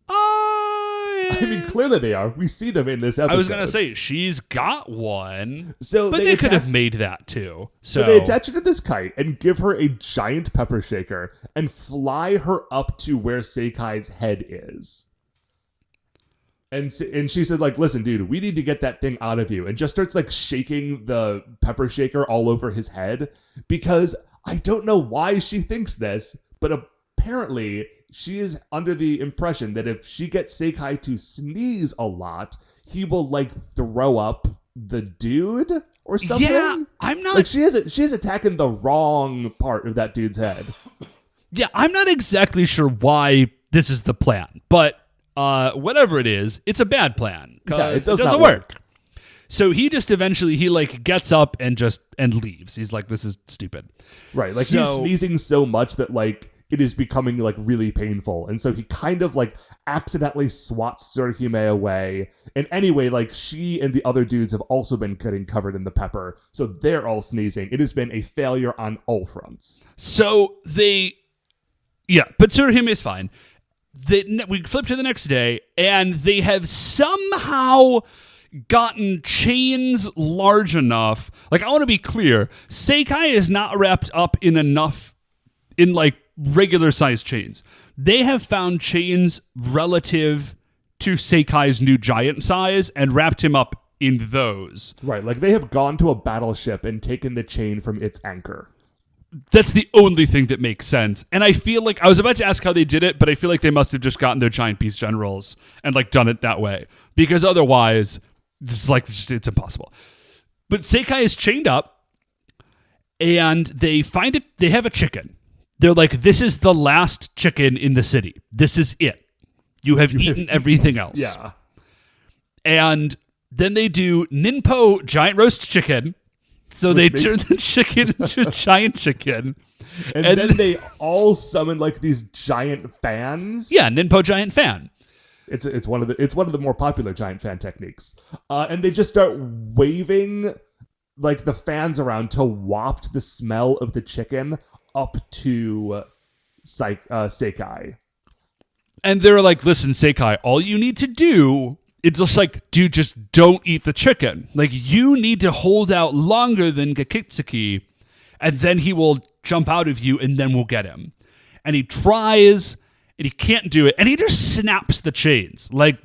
I mean, clearly they are. We see them in this episode. I was gonna say she's got one, so but they could have made that too. So they attach it to this kite and give her a giant pepper shaker and fly her up to where Seikai's head is. And she said, like, "Listen, dude, we need to get that thing out of you," and just starts like shaking the pepper shaker all over his head, because I don't know why she thinks this, but apparently she is under the impression that if she gets Seikai to sneeze a lot, he will like throw up the dude or something. Yeah, I'm not like she's attacking the wrong part of that dude's head. Yeah, I'm not exactly sure why this is the plan, but whatever it is, it's a bad plan because it doesn't work. So he just eventually gets up and leaves. He's like, "This is stupid." Right, like he's sneezing so much that like it is becoming like really painful, and so he kind of like accidentally swats Tsuruhime away. And anyway, like she and the other dudes have also been getting covered in the pepper, so they're all sneezing. It has been a failure on all fronts. So but Tsuruhime is fine. We flip to the next day, and they have somehow gotten chains large enough. Like, I want to be clear, Seikai is not wrapped up in like regular size chains. They have found chains relative to Seikai's new giant size and wrapped him up in those. Right, like they have gone to a battleship and taken the chain from its anchor. That's the only thing that makes sense. And I feel like I was about to ask how they did it, but I feel like they must have just gotten their giant beast generals and like done it that way, because otherwise it's impossible. But Seikai is chained up, and they have a chicken. They're like, "This is the last chicken in the city. This is it. You have eaten everything else." Yeah. And then they do Ninpo giant roast chicken. So they turn the chicken into a giant chicken. And then they all summon like these giant fans. Yeah, Ninpo giant fan. It's one of the more popular giant fan techniques. And they just start waving like the fans around to waft the smell of the chicken up to Seikai. And they're like, "Listen, Seikai, all you need to do," it's just like, "Dude, just don't eat the chicken. Like, you need to hold out longer than Gakitsuki, and then he will jump out of you, and then we'll get him." And he tries, and he can't do it, and he just snaps the chains like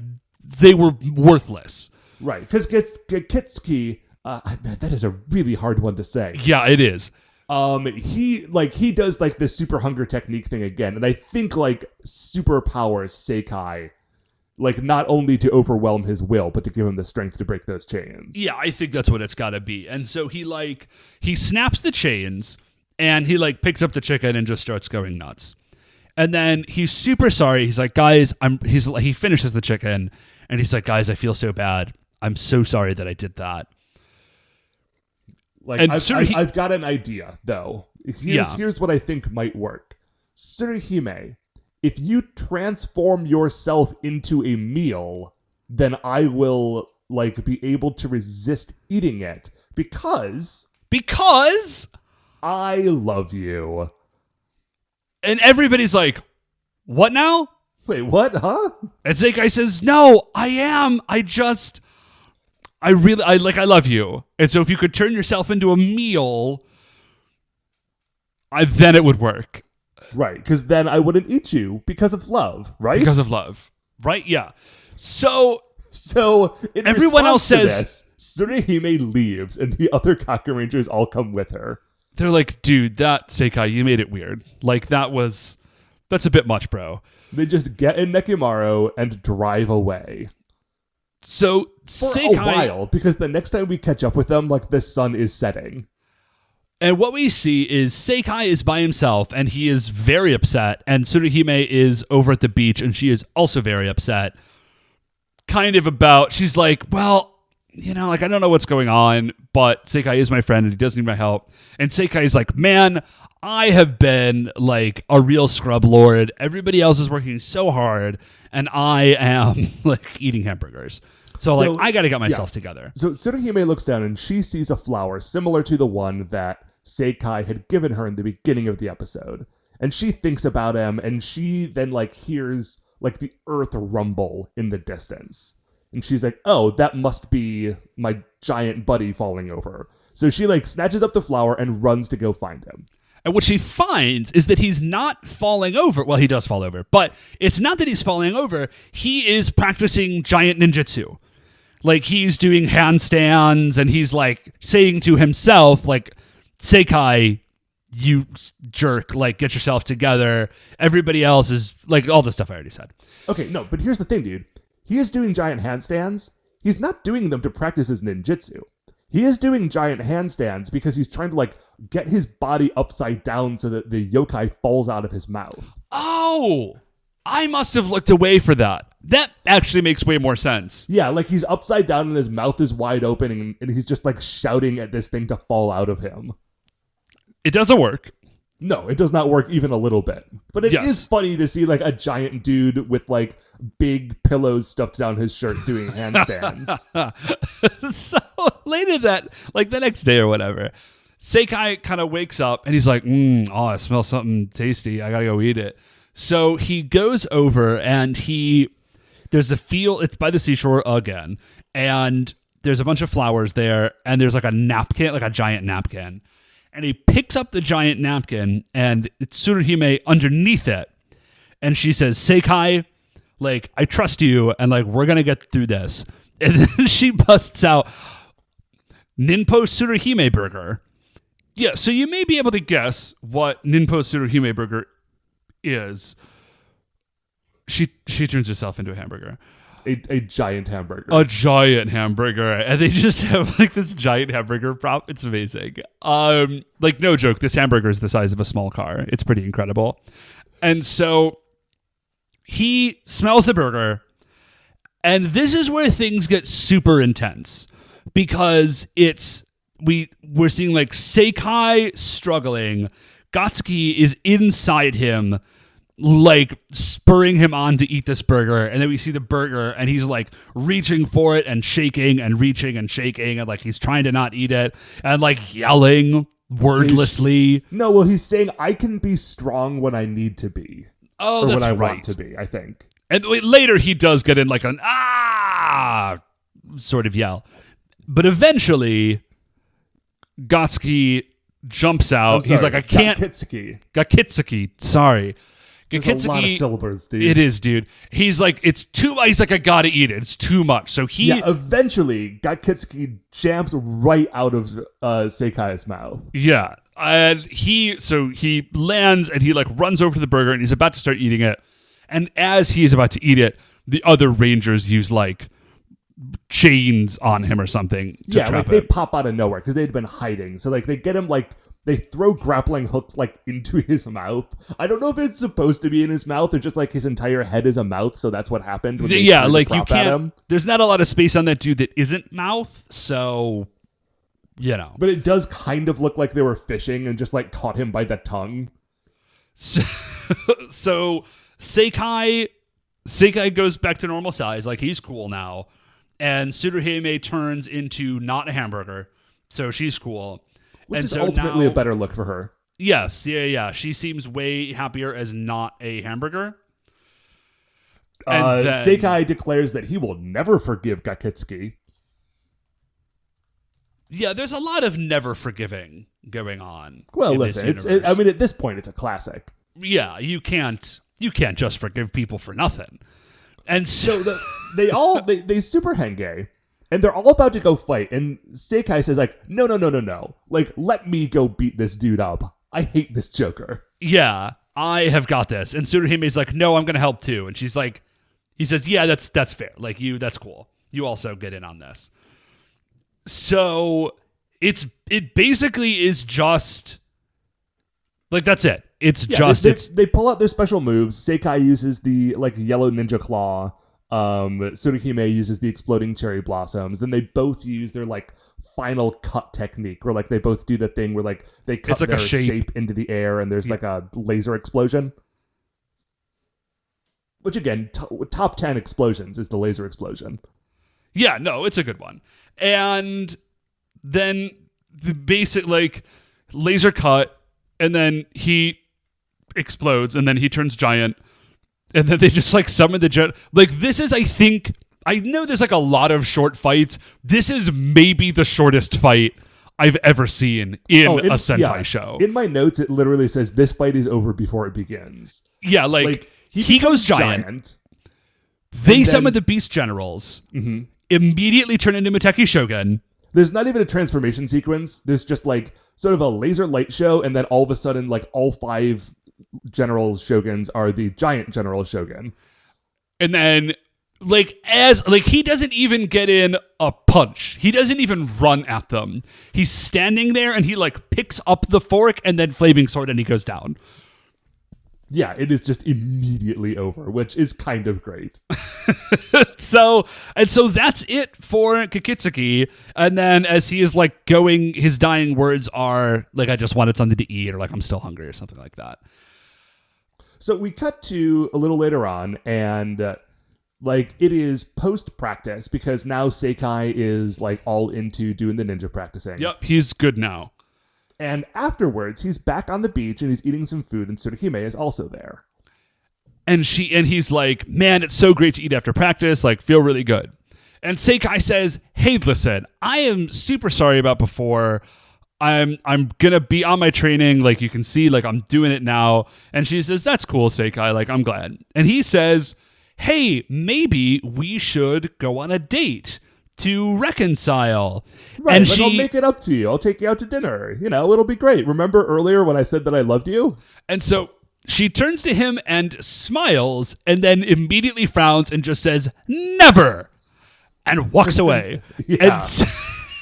they were worthless. Right, because Gakitsuki, that is a really hard one to say. Yeah, it is. He does like the super hunger technique thing again, and I think like superpowers Seikai, like not only to overwhelm his will, but to give him the strength to break those chains. Yeah, I think that's what it's got to be. And so he snaps the chains, and he like picks up the chicken and just starts going nuts. And then he's super sorry. He's like, "Guys, he finishes the chicken, and he's like, "Guys, I feel so bad. I'm so sorry that I did that." Like, I've got an idea, though. Here's what I think might work. Tsuruhime, if you transform yourself into a meal, then I will like be able to resist eating it because I love you. And everybody's like, "What now?" Wait, what? Huh? And Sekai says, no, I am. I love you. And so if you could turn yourself into a meal, then it would work. Right, because then I wouldn't eat you because of love, right? Because of love, right? Yeah. So in everyone else says this, Tsuruhime leaves, and the other Kakurangers all come with her. They're like, dude, that Sekai, you made it weird. Like that's a bit much, bro. They just get in Nekimaru and drive away. So For Sekai, a while, because the next time we catch up with them, like the sun is setting. And what we see is Sekai is by himself, and he is very upset. And Tsuruhime is over at the beach, and she is also very upset. She's like, well, I don't know what's going on, but Sekai is my friend, and he does need my help. And Sekai is like, man, I have been like a real scrub lord. Everybody else is working so hard, and I am like eating hamburgers. So I got to get myself together. So Tsuruhime looks down, and she sees a flower similar to the one that Sekai had given her in the beginning of the episode. And she thinks about him, and she then hears the earth rumble in the distance. And she's like, oh, that must be my giant buddy falling over. So she snatches up the flower and runs to go find him. And what she finds is that he's not falling over. Well, he does fall over, but it's not that he's falling over. He is practicing giant ninjutsu. He's doing handstands, and he's saying to himself, Sekai, you jerk, get yourself together. Everybody else is all the stuff I already said. Okay, no, but here's the thing, dude. He is doing giant handstands. He's not doing them to practice his ninjutsu. He is doing giant handstands because he's trying to get his body upside down so that the yokai falls out of his mouth. Oh, I must have looked away for that. That actually makes way more sense. Yeah, he's upside down and his mouth is wide open, and he's just shouting at this thing to fall out of him. It doesn't work. No, it does not work even a little bit. But it is funny to see a giant dude with big pillows stuffed down his shirt doing handstands. So later the next day or whatever, Sekai kind of wakes up and he's like, I smell something tasty. I gotta go eat it. So he goes over and there's a field, it's by the seashore again, and there's a bunch of flowers there, and there's a napkin, a giant napkin. And he picks up the giant napkin, and it's Tsuruhime underneath it. And she says, Sekai, I trust you, and we're going to get through this. And then she busts out, Ninpo Tsuruhime burger. Yeah, so you may be able to guess what Ninpo Tsuruhime burger is. She turns herself into a hamburger. A giant hamburger. A giant hamburger. And they just have this giant hamburger prop. It's amazing. No joke, this hamburger is the size of a small car. It's pretty incredible. And so he smells the burger, and this is where things get super intense, because we're seeing Sekai struggling. Gatsuki is inside him, spurring him on to eat this burger, and then we see the burger, and he's reaching for it and shaking and reaching and shaking, and he's trying to not eat it, and yelling wordlessly. He's saying, I can be strong when I need to be. Oh, or that's when I right. want to be, I think. And later he does get in an ah sort of yell. But eventually Gatsuki jumps out. He's I can't. Gakitsuki. Sorry. There's a lot of syllables, dude. It is, dude. He's it's too much. He's I gotta eat it. It's too much. So eventually, Gakitsuki jams right out of Seikai's mouth. Yeah. And he lands, and he runs over to the burger, and he's about to start eating it. And as he's about to eat it, the other rangers use chains on him or something to trap him. They pop out of nowhere because they'd been hiding. So they get him they throw grappling hooks into his mouth. I don't know if it's supposed to be in his mouth or just his entire head is a mouth. So that's what happened. When you can't. There's not a lot of space on that dude that isn't mouth. So But it does kind of look like they were fishing and just caught him by the tongue. So Sekai goes back to normal size. He's cool now. And Tsuruhime turns into not a hamburger. So she's cool. Which is ultimately a better look for her. Yes. Yeah. She seems way happier as not a hamburger. Seikai declares that he will never forgive Gakitsuki. Yeah, there's a lot of never forgiving going on. Well, listen, at this point, it's a classic. Yeah, you can't just forgive people for nothing. And so they super henge, and they're all about to go fight, and Seikai says like, no, like, let me go beat this dude up. I hate this Joker. Yeah, I have got this. And Tsuruhime's like, no, I'm gonna help too. And she's like, he says, yeah, that's fair. Like, that's cool. You also get in on this. So it basically is just like, that's it. It's they pull out their special moves. Seikai uses the like yellow ninja claw. Tsuruhime uses the exploding cherry blossoms. Then they both use their like final cut technique, where like they both do the thing where like they cut like their a shape into the air, and there's like a laser explosion. Which again, top 10 explosions is the laser explosion. Yeah, no, it's a good one. And then the basic like laser cut, and then he explodes, and then he turns giant, and then they just like summon the jet. Like, this is, I know there's like a lot of short fights. This is maybe the shortest fight I've ever seen in a Sentai show. In my notes, it literally says this fight is over before it begins. Yeah, like he goes giant. They summon the Beast Generals. Mm-hmm. Immediately turn into Muteki Shogun. There's not even a transformation sequence. There's just like sort of a laser light show, and then all of a sudden, like, all 5 general shoguns are the giant general shogun. And then he doesn't even get in a punch. He doesn't even run at them. He's standing there, and he like picks up the fork and then flaming sword, and he goes down. Yeah, it is just immediately over, which is kind of great. So that's it for Kakitsuki. And then as he is like going, his dying words are like, I just wanted something to eat, or like, I'm still hungry, or something like that. So we cut to a little later on, and like, it is post-practice, because now Seikai is like all into doing the ninja practicing. Yep, he's good now. And afterwards, he's back on the beach, and he's eating some food, and Tsuruhime is also there. And he's like, man, it's so great to eat after practice, like, feel really good. And Seikai says, hey, listen, I am super sorry about before. I'm gonna be on my training, like, you can see, like, I'm doing it now. And she says, that's cool, Seikai, like, I'm glad. And he says, hey, maybe we should go on a date to reconcile. Right, and I'll make it up to you. I'll take you out to dinner. You know, it'll be great. Remember earlier when I said that I loved you? And so she turns to him and smiles, and then immediately frowns and just says, never, and walks away. Yeah.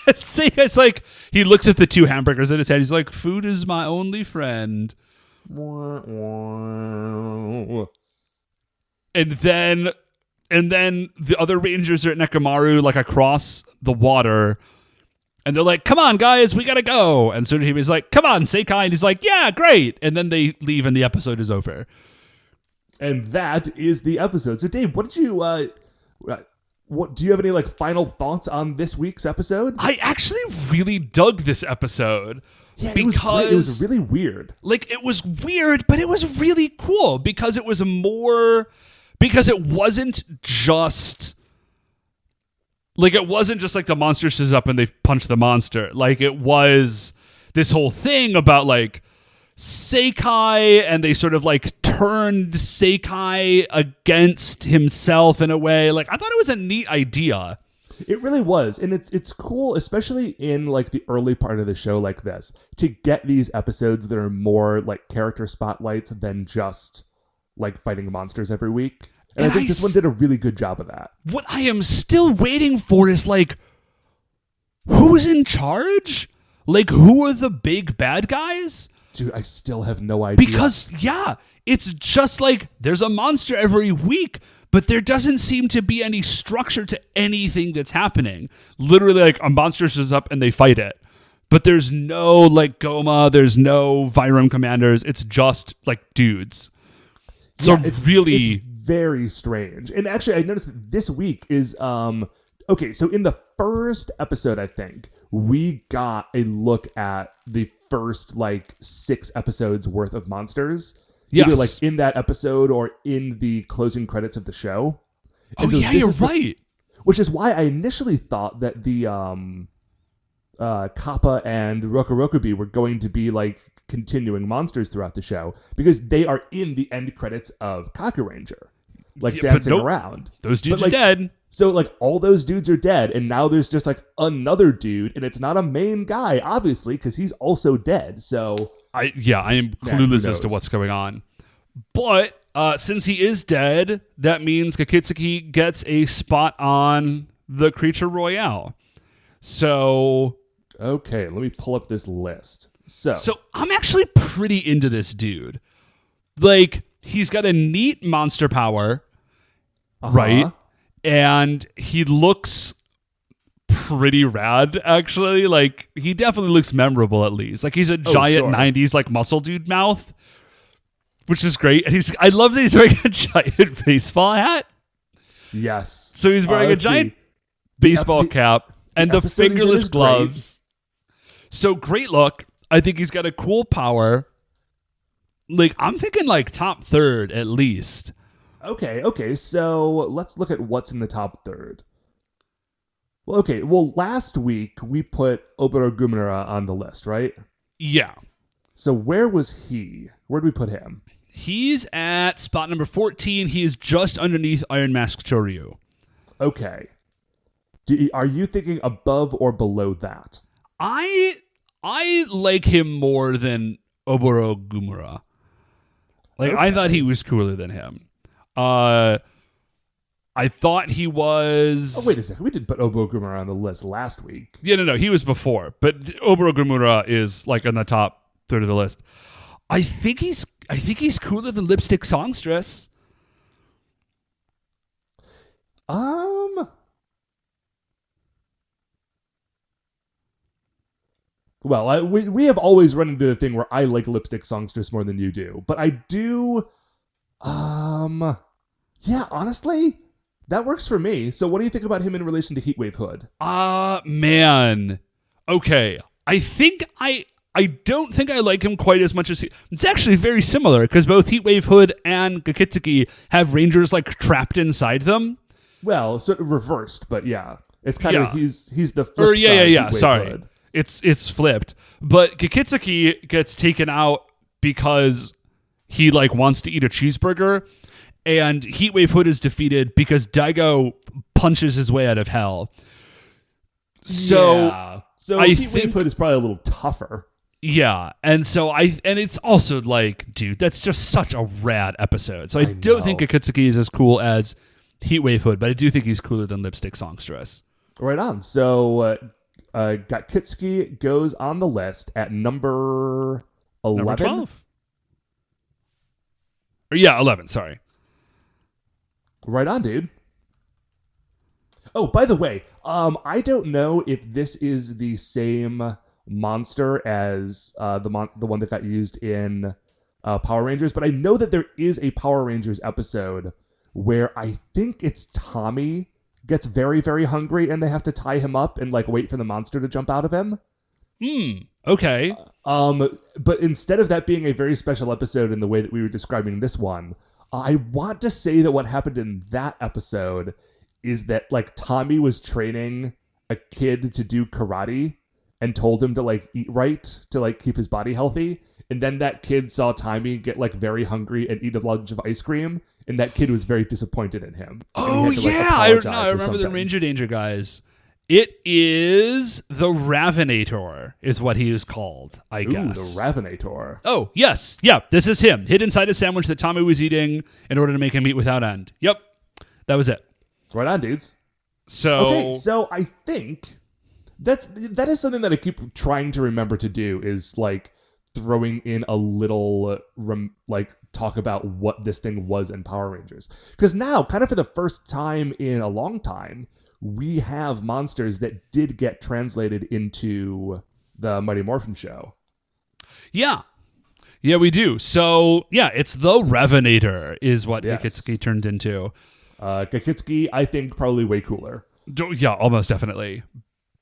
And Seikai's like, he looks at the 2 hamburgers in his hand. He's like, food is my only friend. And then the other Rangers are at Nekomaru, like across the water. And they're like, come on, guys, we gotta go. And Tsuruhime's like, come on, Seikai. And he's like, yeah, great. And then they leave, and the episode is over. And that is the episode. So, Dave, what did you... what do you have any like final thoughts on this week's episode? I actually really dug this episode. Yeah, because it was really weird. Like, it was weird, but it was really cool because it was because it wasn't just like the monster shows up and they punch the monster. Like, it was this whole thing about like Seikai, and they sort of like turned Seikai against himself in a way. Like, I thought it was a neat idea. It really was. And it's cool, especially in like the early part of the show like this, to get these episodes that are more like character spotlights than just like fighting monsters every week. And I think this one did a really good job of that. What I am still waiting for is like, who's in charge? Like, who are the big bad guys? Dude, I still have no idea. Because, yeah, it's just like there's a monster every week, but there doesn't seem to be any structure to anything that's happening. Literally, like, a monster shows up and they fight it. But there's no, like, Goma, there's no Vyram commanders. It's just, like, dudes. So yeah, it's very strange. And actually, I noticed that this week is, okay, so in the first episode, I think, we got a look at the first, like, 6 episodes worth of monsters. Either Yes. like in that episode or in the closing credits of the show. Oh, And so yeah, this you're is right. Which is why I initially thought that the Kappa and Rokurokubi were going to be like continuing monsters throughout the show, because they are in the end credits of Kakuranger, like Yeah, but dancing nope. around. Those dudes But, like, are dead. So like all those dudes are dead, and now there's just like another dude, and it's not a main guy, obviously, because he's also dead. So I am clueless as to what's going on. But since he is dead, that means Kakitsuki gets a spot on the Creature Royale. So okay, let me pull up this list. So I'm actually pretty into this dude. Like, he's got a neat monster power, right? And he looks pretty rad, actually. Like, he definitely looks memorable, at least. Like, he's a giant 90s, like, muscle dude mouth, which is great. And I love that he's wearing a giant baseball hat. Yes. So he's wearing a giant baseball cap and the fingerless gloves. So great look. I think he's got a cool power. Like, I'm thinking like top third at least. Okay. So let's look at what's in the top third. Well, last week we put Oboro Gumara on the list, right? Yeah. So where was he? Where did we put him? He's at spot number 14. He is just underneath Iron Mask Choryu. Okay. Are you thinking above or below that? I like him more than Oboro Gumara. Like, I thought he was cooler than him. I thought he was... Oh, wait a second. We did put Oboro Gumara on the list last week. Yeah, no, he was before. But Oboro Gumara is, like, on the top third of the list. I think he's cooler than Lipstick Songstress. Well, we have always run into the thing where I like Lipstick Songstress more than you do. But I do... Yeah, honestly, that works for me. So what do you think about him in relation to Heatwave Hood? Man. Okay. I don't think I like him quite as much as it's actually very similar, because both Heatwave Hood and Kakitsuki have rangers like trapped inside them. Well, sort of reversed, but yeah. It's kind of he's the flip side. Yeah. Heatwave Sorry. Hood. It's flipped. But Kakitsuki gets taken out because he like wants to eat a cheeseburger, and Heatwave Hood is defeated because Daigo punches his way out of hell. So Heatwave Hood is probably a little tougher. Yeah, and it's also like, dude, that's just such a rad episode. So I don't think Akatsuki is as cool as Heatwave Hood, but I do think he's cooler than Lipstick Songstress. Right on. So Kakitsuki goes on the list at number 11. Number 12? Or yeah, 11, sorry. Right on, dude. Oh, by the way, I don't know if this is the same monster as the one that got used in Power Rangers, but I know that there is a Power Rangers episode where I think it's Tommy gets very, very hungry and they have to tie him up and like wait for the monster to jump out of him. Okay. But instead of that being a very special episode in the way that we were describing this one, I want to say that what happened in that episode is that like Tommy was training a kid to do karate and told him to like eat right to like keep his body healthy. And then that kid saw Tommy get like very hungry and eat a bunch of ice cream. And that kid was very disappointed in him. Oh, yeah. I remember the Ranger Danger guys. It is the Ravinator is what he is called, I guess. The Ravinator. Oh, yes. Yeah, this is him. Hid inside a sandwich that Tommy was eating in order to make him eat without end. Yep. That was it. Right on, dudes. So I think that is something that I keep trying to remember to do, is like throwing in a little talk about what this thing was in Power Rangers. Because now, kind of for the first time in a long time, we have monsters that did get translated into the Mighty Morphin show. Yeah. Yeah, we do. So, yeah, it's the Ravinator is what Kakitsuki turned into. Kakitsuki, I think, probably way cooler. Yeah, almost definitely.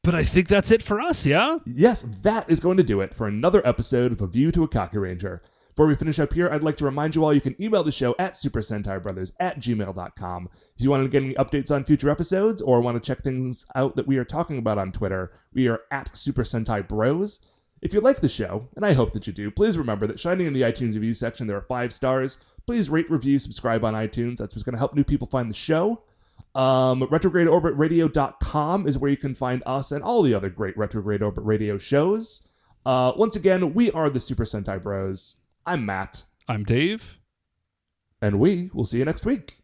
But I think that's it for us, yeah? Yes, that is going to do it for another episode of A View to a Kakuranger. Before we finish up here, I'd like to remind you all you can email the show at supersentaibrothers@gmail.com. If you want to get any updates on future episodes or want to check things out that we are talking about on Twitter, we are at Super Sentai Bros. If you like the show, and I hope that you do, please remember that shining in the iTunes review section, there are 5 stars. Please rate, review, subscribe on iTunes. That's what's going to help new people find the show. RetrogradeOrbitRadio.com is where you can find us and all the other great Retrograde Orbit Radio shows. Once again, we are the Super Sentai Bros. I'm Matt. I'm Dave. And we will see you next week.